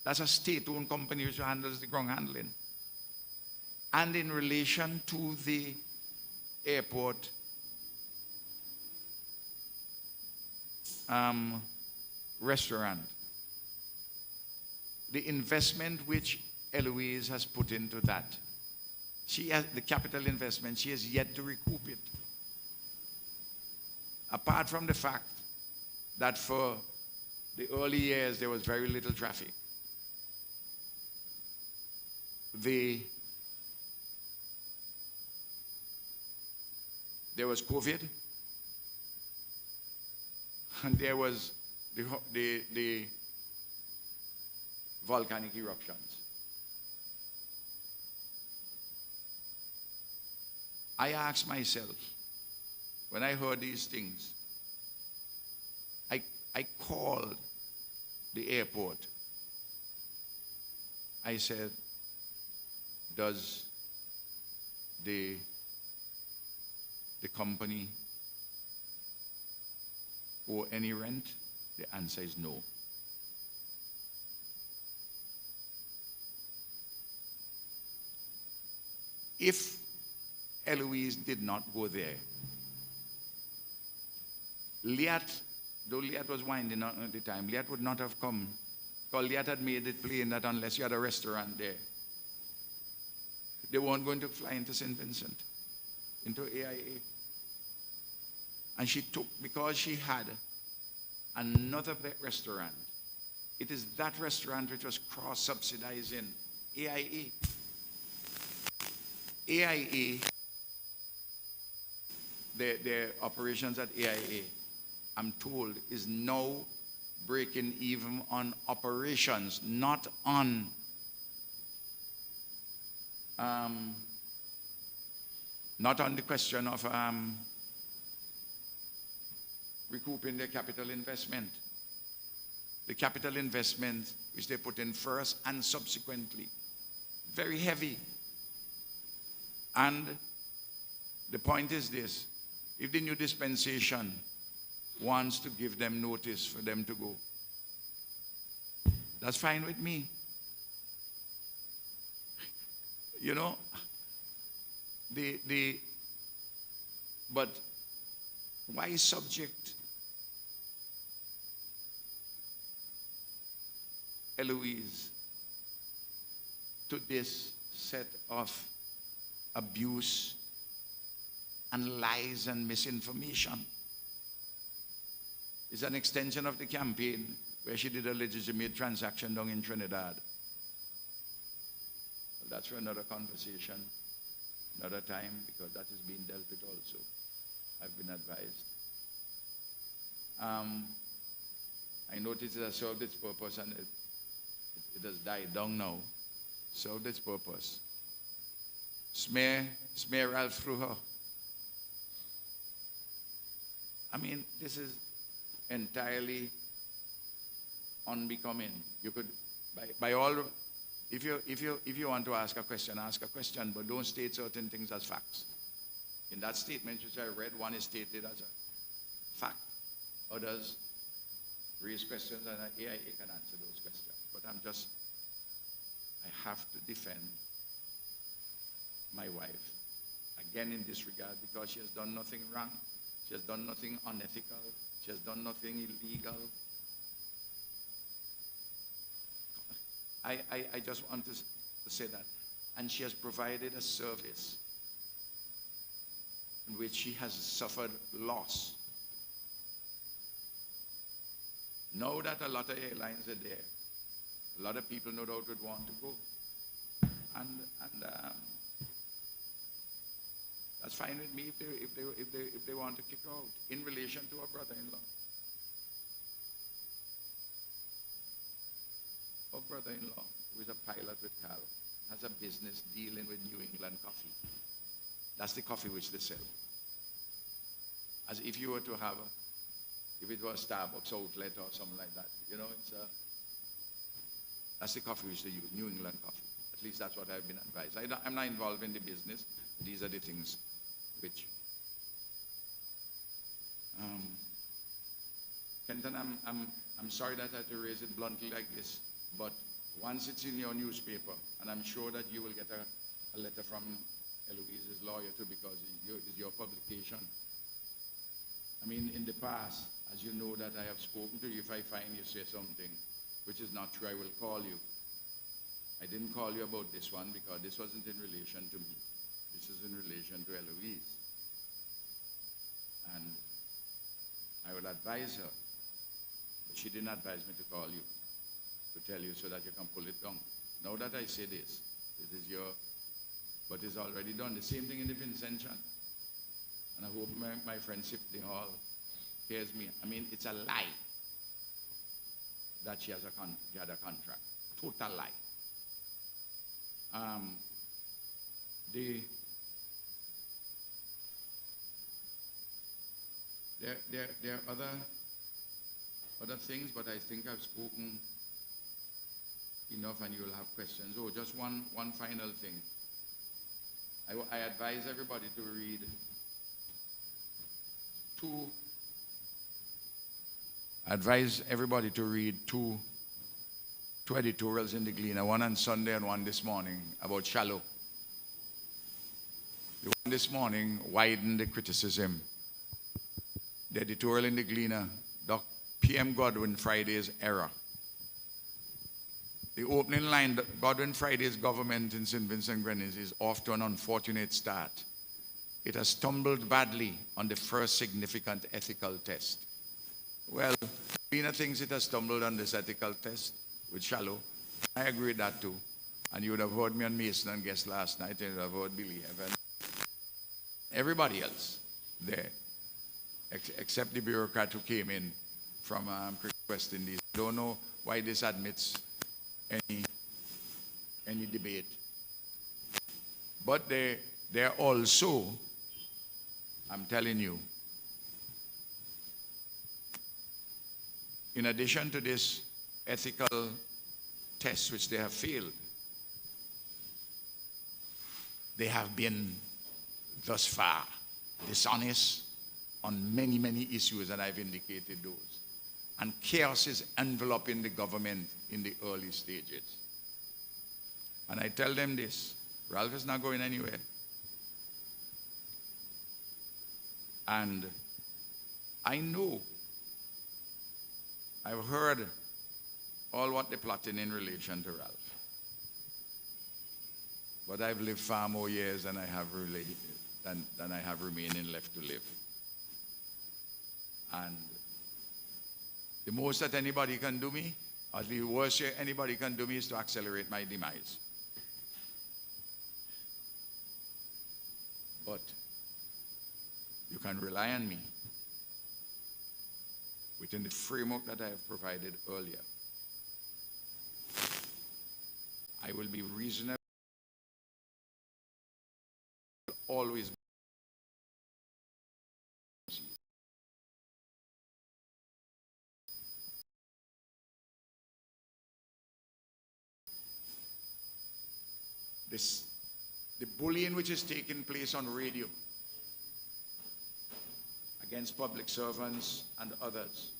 That's a state-owned company which handles the ground handling. And in relation to the airport restaurant, the investment which Eloise has put into that, she has the capital investment, she has yet to recoup it. Apart from the fact that for the early years there was very little traffic. There was COVID, and there was the volcanic eruptions. I asked myself, when I heard these things, I called the airport. I said, does the company owe any rent? The answer is no. If Eloise did not go there, Liat, though Liat was winding up at the time, Liat would not have come. Because Liat had made it plain that unless you had a restaurant there, they weren't going to fly into St. Vincent, into AIA. And she took, because she had another restaurant, it is that restaurant which was cross-subsidizing AIA. AIA, their operations at AIA, I'm told, is now breaking even on operations, not on the question of recouping their capital investment. The capital investment which they put in first and subsequently, very heavy. And the point is this, if the new dispensation wants to give them notice for them to go, that's fine with me. You know, but Why subject Eloise to this set of abuse and lies and misinformation? It's an extension of the campaign where she did a legitimate transaction down in Trinidad. Well, that's for another conversation, another time, because that is being dealt with also, I've been advised. I noticed it has served its purpose, and it has died down now. Served its purpose. Smear Ralph through her. I mean, this is entirely unbecoming. You could, by all, if you want to ask a question, but don't state certain things as facts. In that statement which I read, one is stated as a fact. Others raise questions, and AIA can answer those questions. But I have to defend my wife, again in this regard, because she has done nothing wrong. She has done nothing unethical. She has done nothing illegal. I just want to say that. And she has provided a service in which she has suffered loss. Know that a lot of airlines are there. A lot of people no doubt would want to go. And that's fine with me if they want to kick her out in relation to her brother-in-law. Her brother-in-law, who is a pilot with Cal, has a business dealing with New England coffee. That's the coffee which they sell. As if you were to have if it was a Starbucks outlet or something like that, you know, that's the coffee which they use, New England coffee. At least that's what I've been advised. I'm not involved in the business. These are the things which. Kenton, I'm sorry that I had to raise it bluntly like this, but once it's in your newspaper, and I'm sure that you will get a letter from Eloise's lawyer too, because it's your publication. I mean, in the past, as you know that I have spoken to you, if I find you say something which is not true, I will call you. I didn't call you about this one because this wasn't in relation to me. This is in relation to Eloise. And I will advise her, but she didn't advise me to call you, to tell you so that you can pull it down. Now that I say this, it is but it's already done. The same thing in the Vincentian. And I hope my friend Sipney Hall hears me. I mean, it's a lie that she had a contract. Total lie. There are other things, but I think I've spoken enough and you will have questions. Oh, just one final thing. I advise everybody to read two editorials in the Gleaner, one on Sunday and one this morning about Shallow. The one this morning widened the criticism. The editorial in the Gleaner, PM Godwin Friday's error. The opening line, Godwin Friday's government in St. Vincent Grenadines is off to an unfortunate start. It has stumbled badly on the first significant ethical test. Well, Gleaner thinks it has stumbled on this ethical test with Shallow. I agree with that too. And you would have heard me on Mason and Guest last night, and you would have heard Billy Heaven. Everybody else there, except the bureaucrat who came in from West Indies. I don't know why this admits any debate. But they're also, I'm telling you, in addition to this ethical test which they have failed, they have been thus far dishonest on many, many issues, and I've indicated those. And chaos is enveloping the government in the early stages. And I tell them this, Ralph is not going anywhere. And I know, I've heard all what they're plotting in relation to Ralph. But I've lived far more years than I have than I have remaining left to live. And the most that anybody can do me, or the worst anybody can do me, is to accelerate my demise. But you can rely on me within the framework that I have provided earlier. I will be reasonable, always. The bullying which is taking place on radio against public servants and others,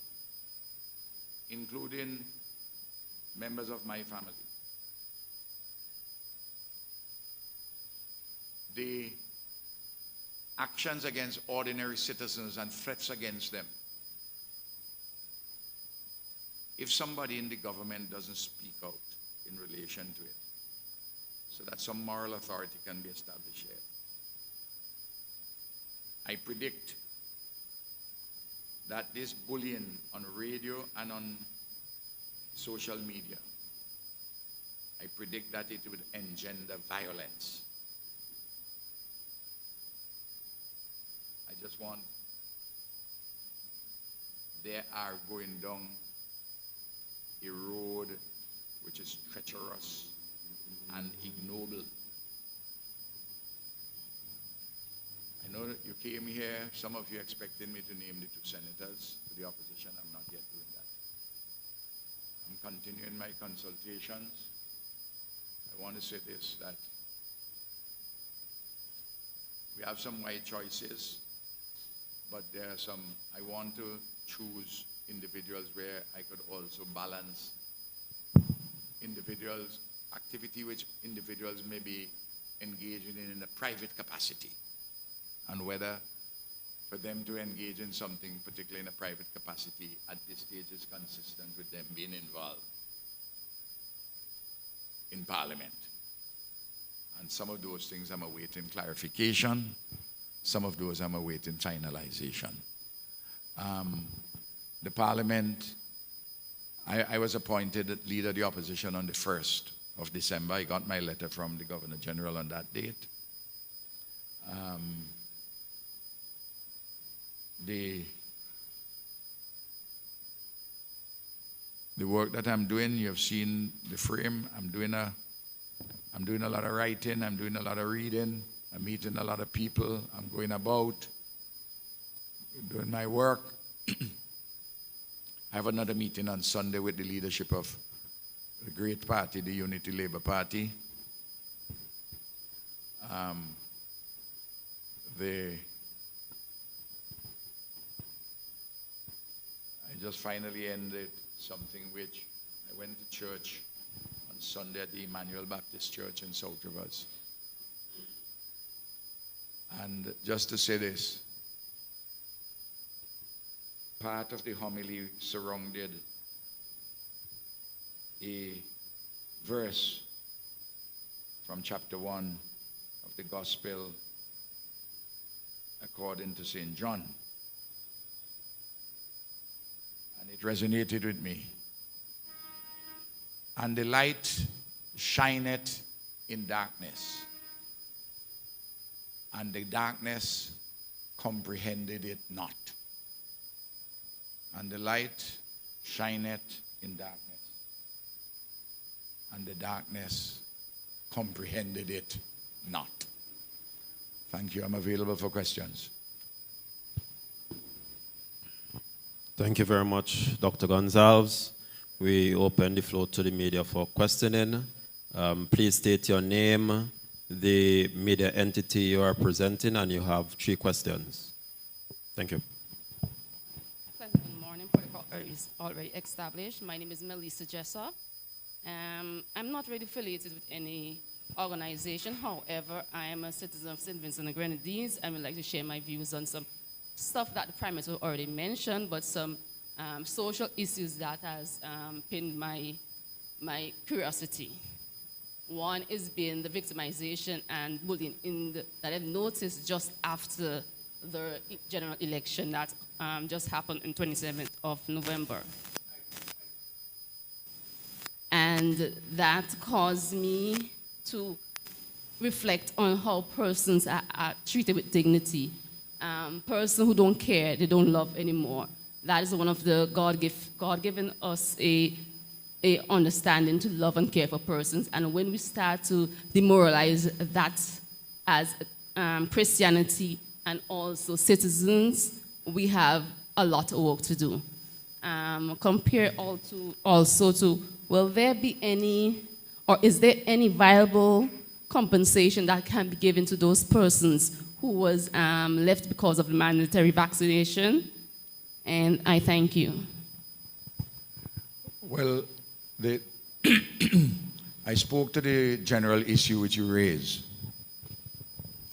including members of my family. The actions against ordinary citizens and threats against them. If somebody in the government doesn't speak out in relation to it, so that some moral authority can be established here, I predict that this bullying on radio and on social media, I predict that it would engender violence. I just want, they are going down a road which is treacherous and ignoble. I know that you came here, some of you expected me to name the two senators for the opposition. I'm not yet doing that. I'm continuing my consultations. I want to say this, that we have some wide choices, but there are some, I want to choose individuals where I could also balance individuals, activity which individuals may be engaging in a private capacity, and whether for them to engage in something, particularly in a private capacity, at this stage is consistent with them being involved in Parliament. And some of those things I'm awaiting clarification. Some of those I'm awaiting finalization. The Parliament, I was appointed leader of the opposition on the 1st of December. I got my letter from the Governor General on that date. The work that I'm doing, you've seen the frame. I'm doing a lot of writing, I'm doing a lot of reading, I'm meeting a lot of people, I'm going about, doing my work. I have another meeting on Sunday with the leadership of the great party, the Unity Labour Party. I just finally ended something which I went to church on Sunday at the Emmanuel Baptist Church in South Rivers. And just to say this, part of the homily surrounded a verse from chapter 1 of the Gospel according to St. John. And it resonated with me. And the light shineth in darkness, and the darkness comprehended it not. And the light shineth in darkness, and the darkness comprehended it not. Thank you. I'm available for questions. Thank you very much, Dr. Gonsalves. We open the floor to the media for questioning. Please state your name, the media entity you are presenting, and you have 3 questions. Thank you. Good morning. Protocol is already established. My name is Melissa Jessup. I'm not really affiliated with any organization. However, I am a citizen of St. Vincent and the Grenadines and would like to share my views on some stuff that the Prime Minister already mentioned, but some social issues that has pinned my curiosity. One is being the victimization and bullying that I've noticed just after the general election that just happened on 27th of November. And that caused me to reflect on how persons are treated with dignity. Persons who don't care, they don't love anymore. That is one of the God given us a understanding to love and care for persons. And when we start to demoralize that as Christianity and also citizens, we have a lot of work to do. Compare also to, will there be any, or is there any viable compensation that can be given to those persons who was left because of the mandatory vaccination? And I thank you. Well, I spoke to the general issue which you raised,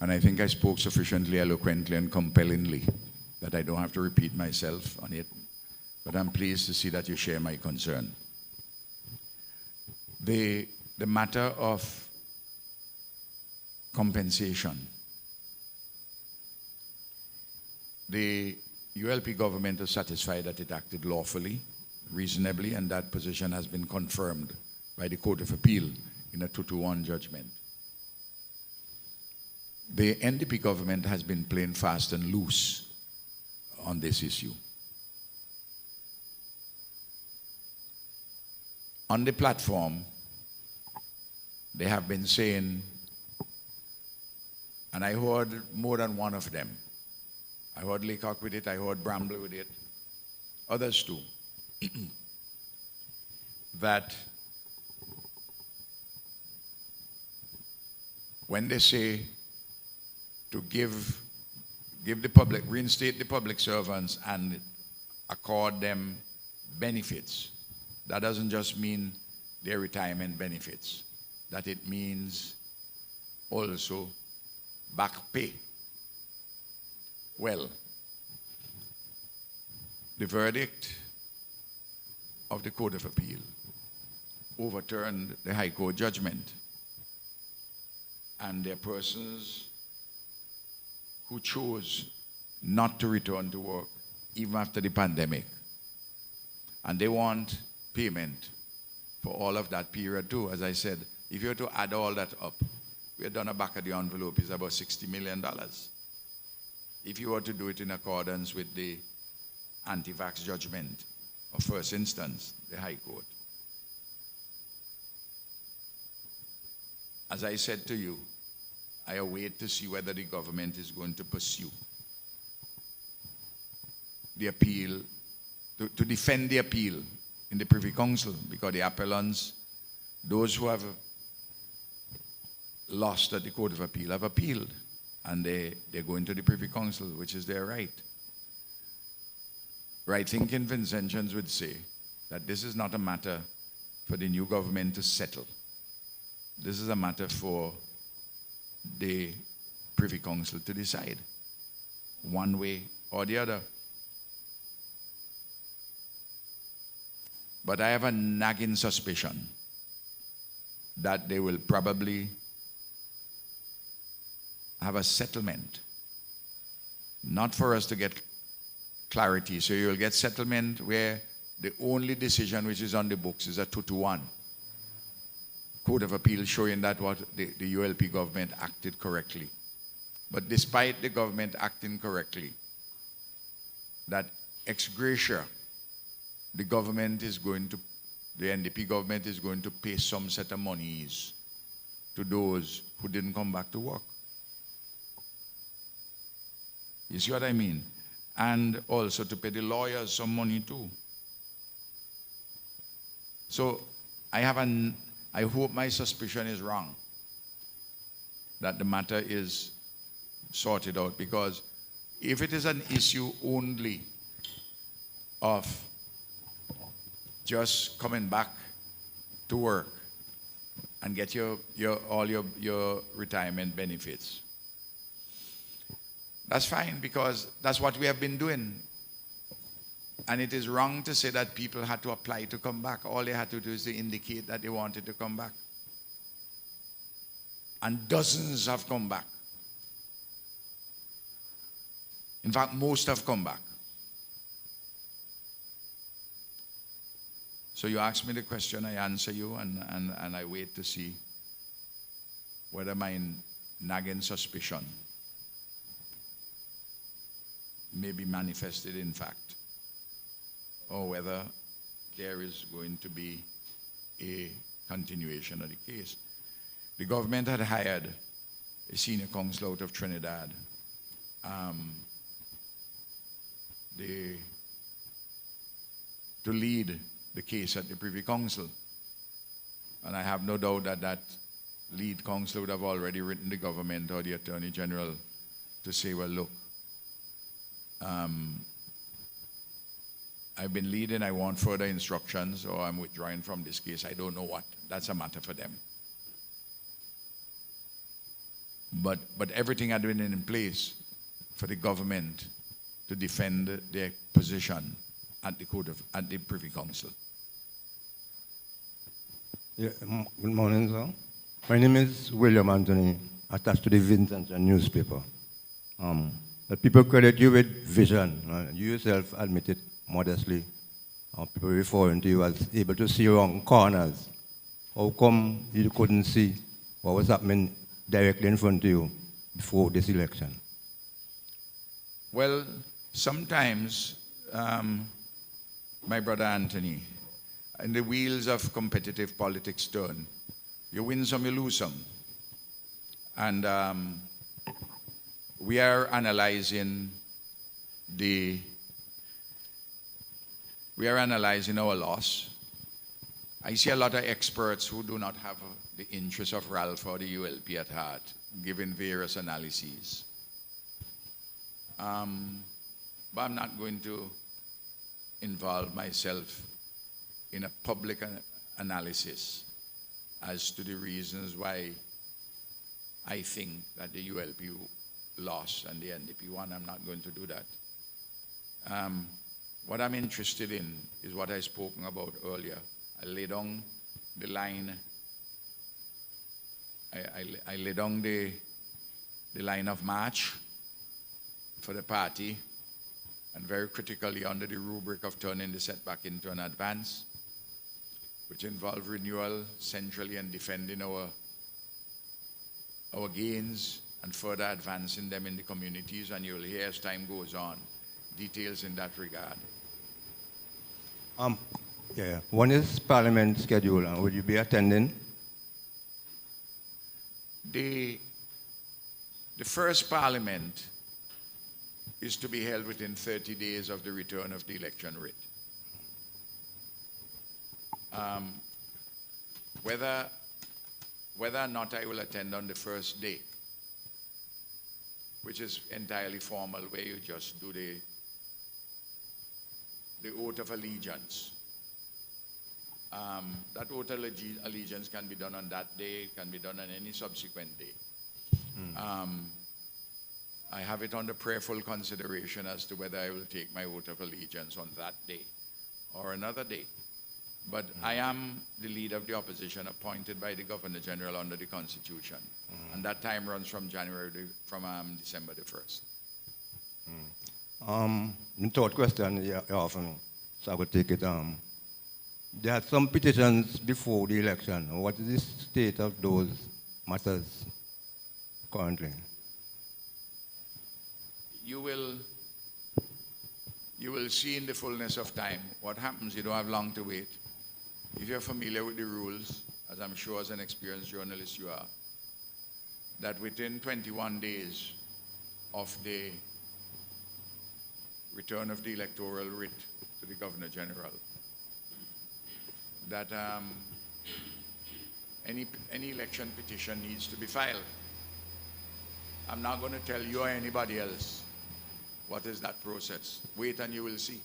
and I think I spoke sufficiently eloquently and compellingly that I don't have to repeat myself on it, but I'm pleased to see that you share my concern. The matter of compensation. The ULP government is satisfied that it acted lawfully, reasonably, and that position has been confirmed by the Court of Appeal in a 2-1 judgment. The NDP government has been playing fast and loose on this issue. On the platform, they have been saying, and I heard more than one of them. I heard Leacock with it, I heard Bramble with it, others too, that when they say to give the public, reinstate the public servants and accord them benefits, that doesn't just mean their retirement benefits, that it means also back pay. Well, the verdict of the Court of Appeal overturned the High Court judgment, and there are persons who chose not to return to work even after the pandemic, and they want payment for all of that period too. As I said, if you were to add all that up, we had done a back of the envelope is about $60 million. If you were to do it in accordance with the anti-vax judgment of first instance, the High Court. As I said to you, I await to see whether the government is going to pursue the appeal, to defend the appeal in the Privy Council, because the appellants, those who have lost at the Court of Appeal, have appealed. And they're going to the Privy Council, which is their right. Right-thinking Vincentians would say that this is not a matter for the new government to settle. This is a matter for the Privy Council to decide, one way or the other. But I have a nagging suspicion that they will probably have a settlement, not for us to get clarity. So you'll get settlement where the only decision which is on the books is a 2-1. Court of Appeal showing that what the ULP government acted correctly. But despite the government acting correctly, that ex gratia, the NDP government is going to pay some set of monies to those who didn't come back to work. You see what I mean? And also to pay the lawyers some money too. So I hope my suspicion is wrong, that the matter is sorted out, because if it is an issue only of just coming back to work and get all your retirement benefits, That's fine, because that's what we have been doing. And it is wrong to say that people had to apply to come back. All they had to do is to indicate that they wanted to come back. And dozens have come back. In fact, most have come back. So you ask me the question, I answer you, and I wait to see whether my nagging suspicion may be manifested in fact, or whether there is going to be a continuation of the case. The government had hired a senior counsel out of Trinidad. To lead the case at the Privy Council. And I have no doubt that that lead counsel would have already written the government or the Attorney General to say, well, look, I've been leading, I want further instructions, or I'm withdrawing from this case. I don't know what. That's a matter for them. But everything had been in place for the government to defend their position at the Privy Council. Yeah, good morning, sir. My name is William Anthony, attached to the Vincent newspaper. The people credit you with vision. You yourself admitted modestly. People referring to you as able to see around corners. How come you couldn't see what was happening directly in front of you before this election? Well, sometimes, my brother Anthony, and the wheels of competitive politics turn. You win some, you lose some. And we are analyzing our loss. I see a lot of experts who do not have the interests of Ralph or the ULP at heart, giving various analyses. But I'm not going to involve myself in a public analysis as to the reasons why I think that the ULP lost and the NDP won. I'm not going to do that. What I'm interested in is what I spoken about earlier. I lay down the line. I lay down the line of march for the party, and very critically under the rubric of turning the setback into an advance, which involve renewal centrally and defending our gains and further advancing them in the communities. And you'll hear as time goes on details in that regard. Yeah. When is Parliament scheduled, and will you be attending? The first Parliament is to be held within 30 days of the return of the election writ. Whether or not I will attend on the first day, which is entirely formal, where you just do the oath of allegiance. That oath of allegiance can be done on that day, can be done on any subsequent day. I have it under prayerful consideration as to whether I will take my oath of allegiance on that day or another day. But I am the leader of the opposition appointed by the Governor General under the Constitution. And that time runs from December the 1st. The third question you often, so I will take it. There are some petitions before the election. What is the state of those matters currently? You will see in the fullness of time what happens. You don't have long to wait. If you're familiar with the rules, as I'm sure as an experienced journalist you are, that within 21 days of the return of the electoral writ to the Governor General, that any election petition needs to be filed. I'm not going to tell you or anybody else what is that process. Wait and you will see.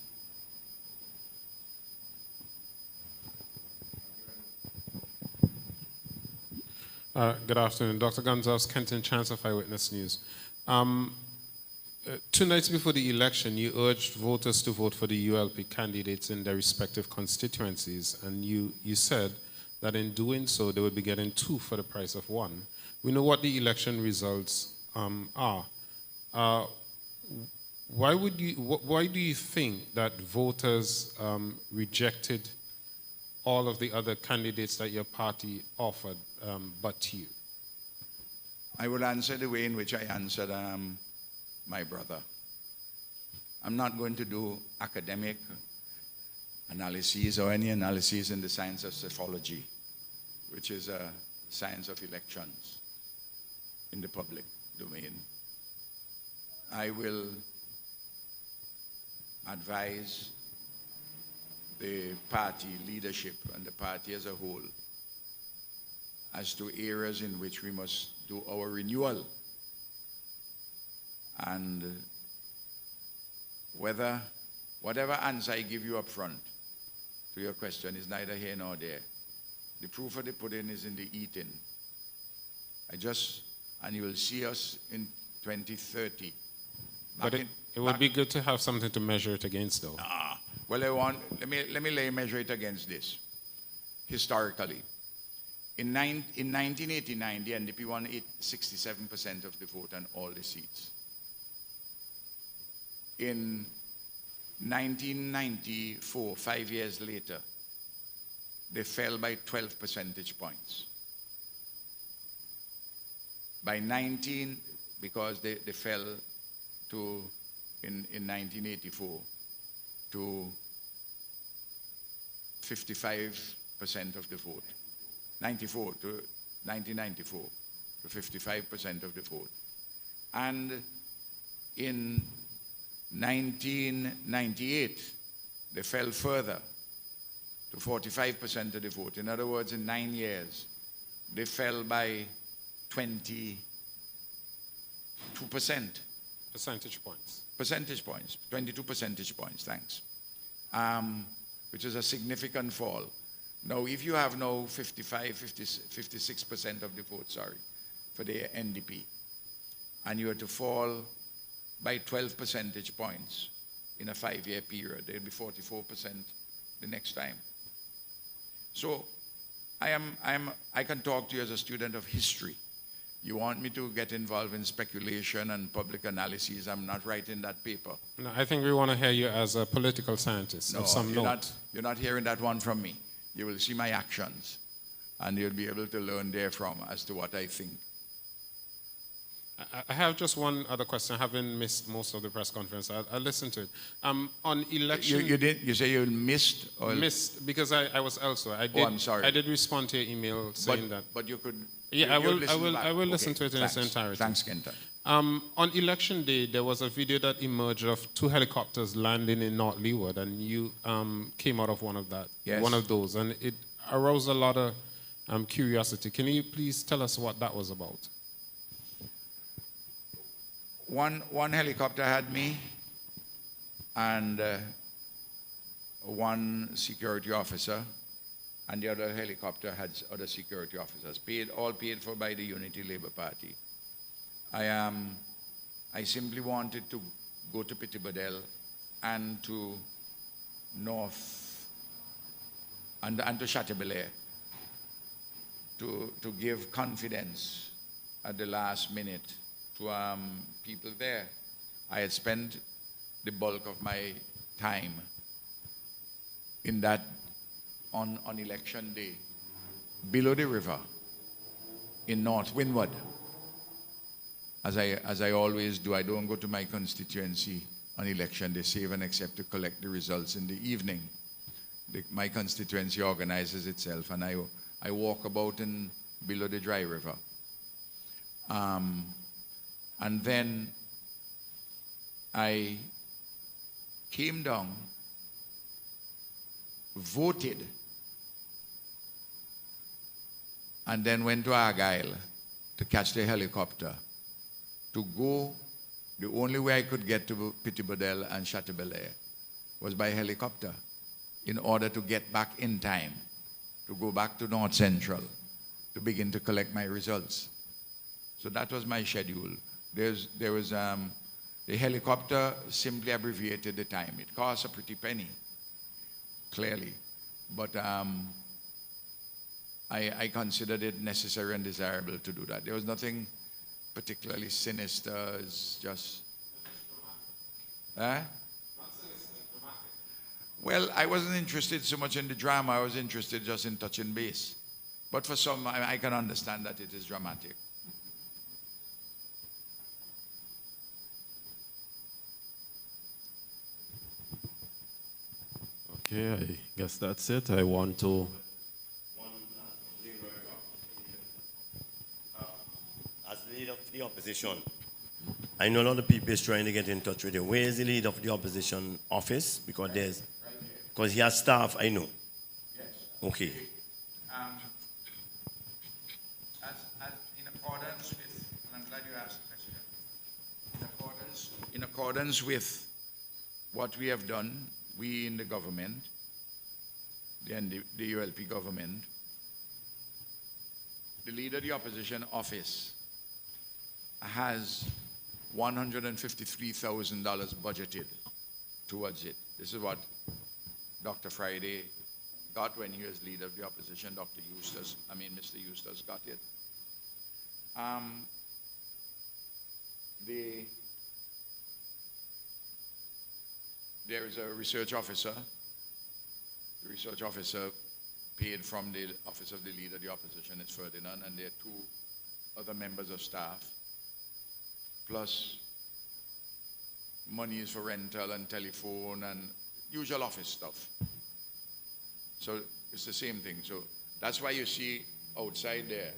Good afternoon. Dr. Gonsalves, Kenton, Chance of Eyewitness News. 2 nights before the election, you urged voters to vote for the ULP candidates in their respective constituencies, and you said that in doing so, they would be getting 2 for the price of 1. We know what the election results are. Why do you think that voters rejected all of the other candidates that your party offered, but you? I will answer the way in which I answered my brother. I'm not going to do academic analyses or any analyses in the science of psephology, which is a science of elections in the public domain. I will advise the party leadership and the party as a whole as to areas in which we must do our renewal, and whatever answer I give you up front to your question is neither here nor there. The proof of the pudding is in the eating. And you will see us in 2030. But it would be good to have something to measure it against, though. Well, let me measure it against this. Historically, in 1989, the NDP won 67% of the vote and all the seats. In 1994, 5 years later, they fell by 12 percentage points. Because they fell to, in 1984, to 55% of the vote. 1994 to 55% of the vote. And in 1998, they fell further to 45% of the vote. In other words, in 9 years, they fell by 22%. Percentage points. Percentage points, 22 percentage points, thanks. Which is a significant fall. Now, if you have now 56% of the vote, for the NDP, and you are to fall by 12 percentage points in a 5-year period, they'll be 44% the next time. So, I can talk to you as a student of history. You want me to get involved in speculation and public analysis? I'm not writing that paper. No, I think we want to hear you as a political scientist of some note. You're not hearing that one from me. You will see my actions, and you'll be able to learn therefrom as to what I think. I have just one other question. I haven't missed most of the press conference. I listened to it. On election... You say you missed? Or missed, because I was elsewhere. I'm sorry. I did respond to your email saying that. But you could... Yeah, I will listen to it in its entirety. Thanks, Kenta. On election day, there was a video that emerged of 2 helicopters landing in North Leeward, and you came out of one of those, and it aroused a lot of curiosity. Can you please tell us what that was about? One helicopter had me, and one security officer, and the other helicopter had other security officers, all paid for by the Unity Labour Party. I simply wanted to go to Pitibadel and to North and to Chateaubelair to give confidence at the last minute to people there. I had spent the bulk of my time in that on election day below the river in North Windward. As I always do, I don't go to my constituency on election day, save and except to collect the results in the evening. My constituency organizes itself, and I walk about below the dry river. And then I came down, voted, and then went to Argyle to catch the helicopter to go. The only way I could get to Pitibadel and Chateaubelair was by helicopter in order to get back in time to go back to North Central to begin to collect my results. So that was my schedule. There was The helicopter simply abbreviated the time. It costs a pretty penny, clearly. But I considered it necessary and desirable to do that. There was nothing particularly sinister. It's just... Well, I wasn't interested so much in the drama. I was interested just in touching base. But for some, I can understand that it is dramatic. Okay, I guess that's it. I want to... As leader of the opposition, I know a lot of people is trying to get in touch with you. Where is the leader of the opposition office? Because he has staff, I know. Yes. Okay. As in accordance with, and I'm glad you asked the question, in accordance with what we have done, we in the government, the ULP government, the leader of the opposition office has $153,000 budgeted towards it. This is what Dr. Friday got when he was leader of the opposition. Mr. Eustace got it. There is a research officer. The research officer paid from the office of the leader of the opposition is Ferdinand, and there are 2 other members of staff, plus monies for rental and telephone and usual office stuff. So it's the same thing. So that's why you see outside there,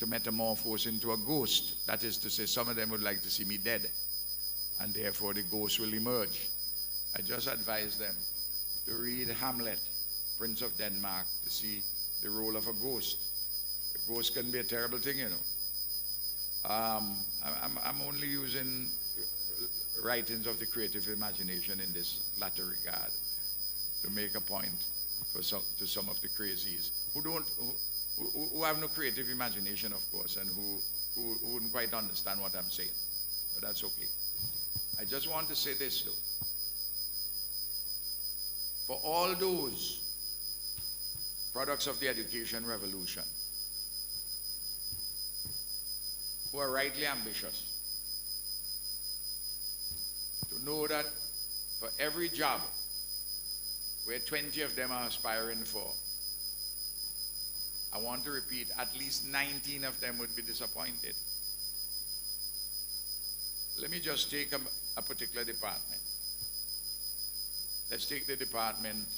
to metamorphose into a ghost. That is to say, some of them would like to see me dead, and therefore the ghost will emerge. I just advise them to read Hamlet, Prince of Denmark, to see the role of a ghost. A ghost can be a terrible thing, you know. I'm only using writings of the creative imagination in this latter regard to make a point to some of the crazies who have no creative imagination, of course, and who wouldn't quite understand what I'm saying. But that's okay. I just want to say this, though. For all those products of the education revolution who are rightly ambitious, to know that for every job where 20 of them are aspiring for, I want to repeat, at least 19 of them would be disappointed. Let me just take a particular department. Let's take the department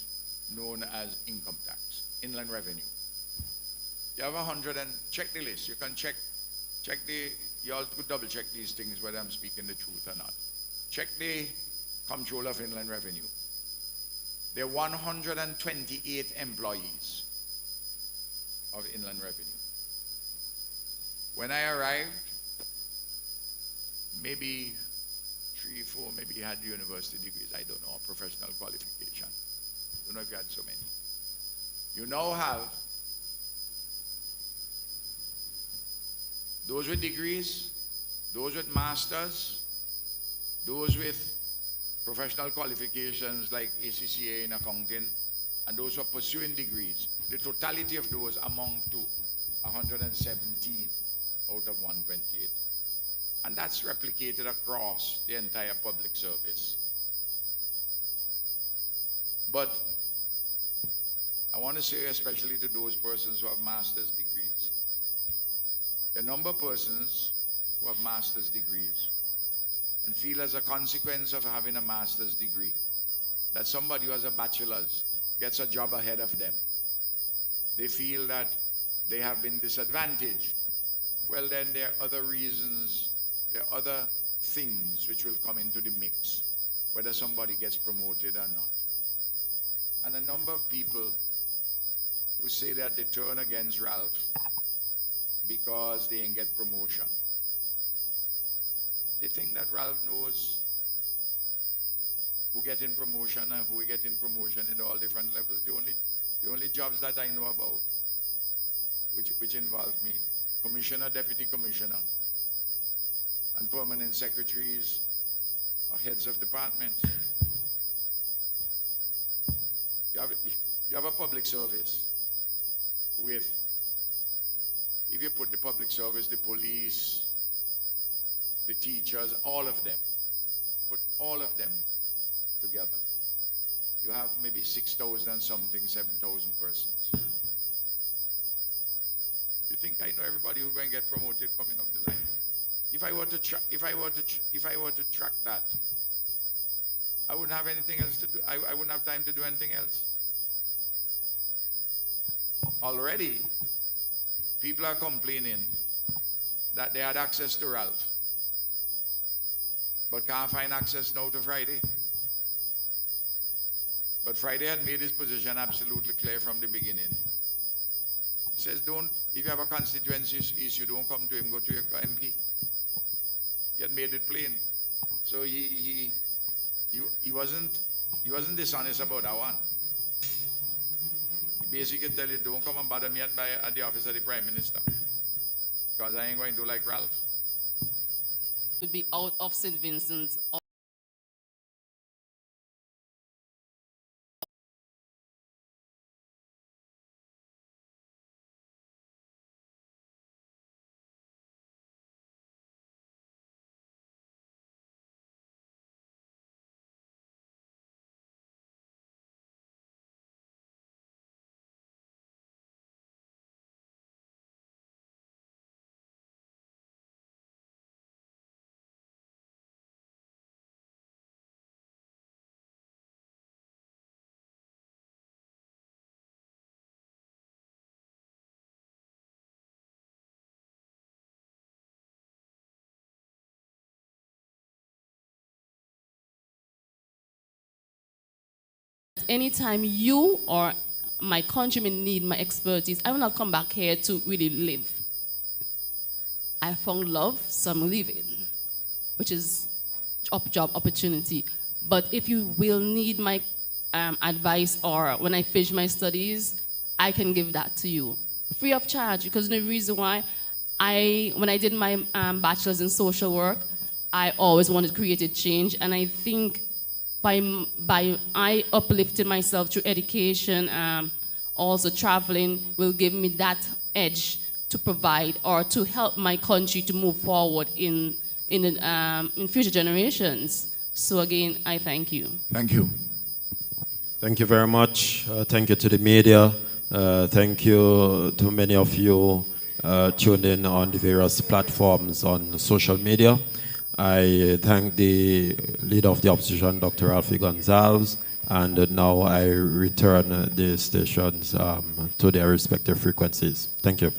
known as income tax, inland revenue. You have 100 and check the list. You can check you all could double check these things whether I'm speaking the truth or not. Check the Comptroller of Inland Revenue. There are 128 employees of Inland Revenue. When I arrived, maybe 3, 4, maybe you had university degrees, I don't know, professional qualification. I don't know if you had so many. You now have those with degrees those with masters, those with professional qualifications like ACCA in accounting, and those who are pursuing degrees. The totality of those amount to 117 out of 128. And that's replicated across the entire public service. But I want to say, especially to those persons who have master's degrees, the number of persons who have master's degrees and feel as a consequence of having a master's degree that somebody who has a bachelor's gets a job ahead of them. They feel that they have been disadvantaged. Well, then there are other reasons, there are other things which will come into the mix, whether somebody gets promoted or not. And a number of people who say that they turn against Ralph because they didn't get promotion. They think that Ralph knows who get in promotion and who get in promotion in all different levels. The only jobs that I know about, which involve me, commissioner, deputy commissioner, and permanent secretaries or heads of departments. You have a public service with, if you put the public service, the police, the teachers, all of them, put all of them together, you have maybe 6,000 and something, 7,000 persons. You think I know everybody who's going to get promoted coming up the line? If I were to track that, I wouldn't have anything else to do. I wouldn't have time to do anything else. Already, people are complaining that they had access to Ralph, but can't find access now to Friday. But Friday had made his position absolutely clear from the beginning. He says, if you have a constituency issue, don't come to him, go to your MP. He had made it plain. So he wasn't dishonest about that one. He basically tell you, don't come and bother me at the office of the Prime Minister, because I ain't going to do like Ralph. Would be out of St. Vincent's. Anytime you or my countrymen need my expertise, I will not come back here to really live. I found love, so I'm leaving, which is job opportunity. But if you will need my advice, or when I finish my studies, I can give that to you free of charge, because the reason why when I did my bachelor's in social work, I always wanted to create a change, and I think by I uplifting myself through education, also traveling, will give me that edge to provide or to help my country to move forward in future generations. So again, I thank you. Thank you. Thank you very much. Thank you to the media. Thank you to many of you tuned in on the various platforms on social media. I thank the leader of the opposition, Dr. Ralphie Gonsalves, and now I return the stations to their respective frequencies. Thank you.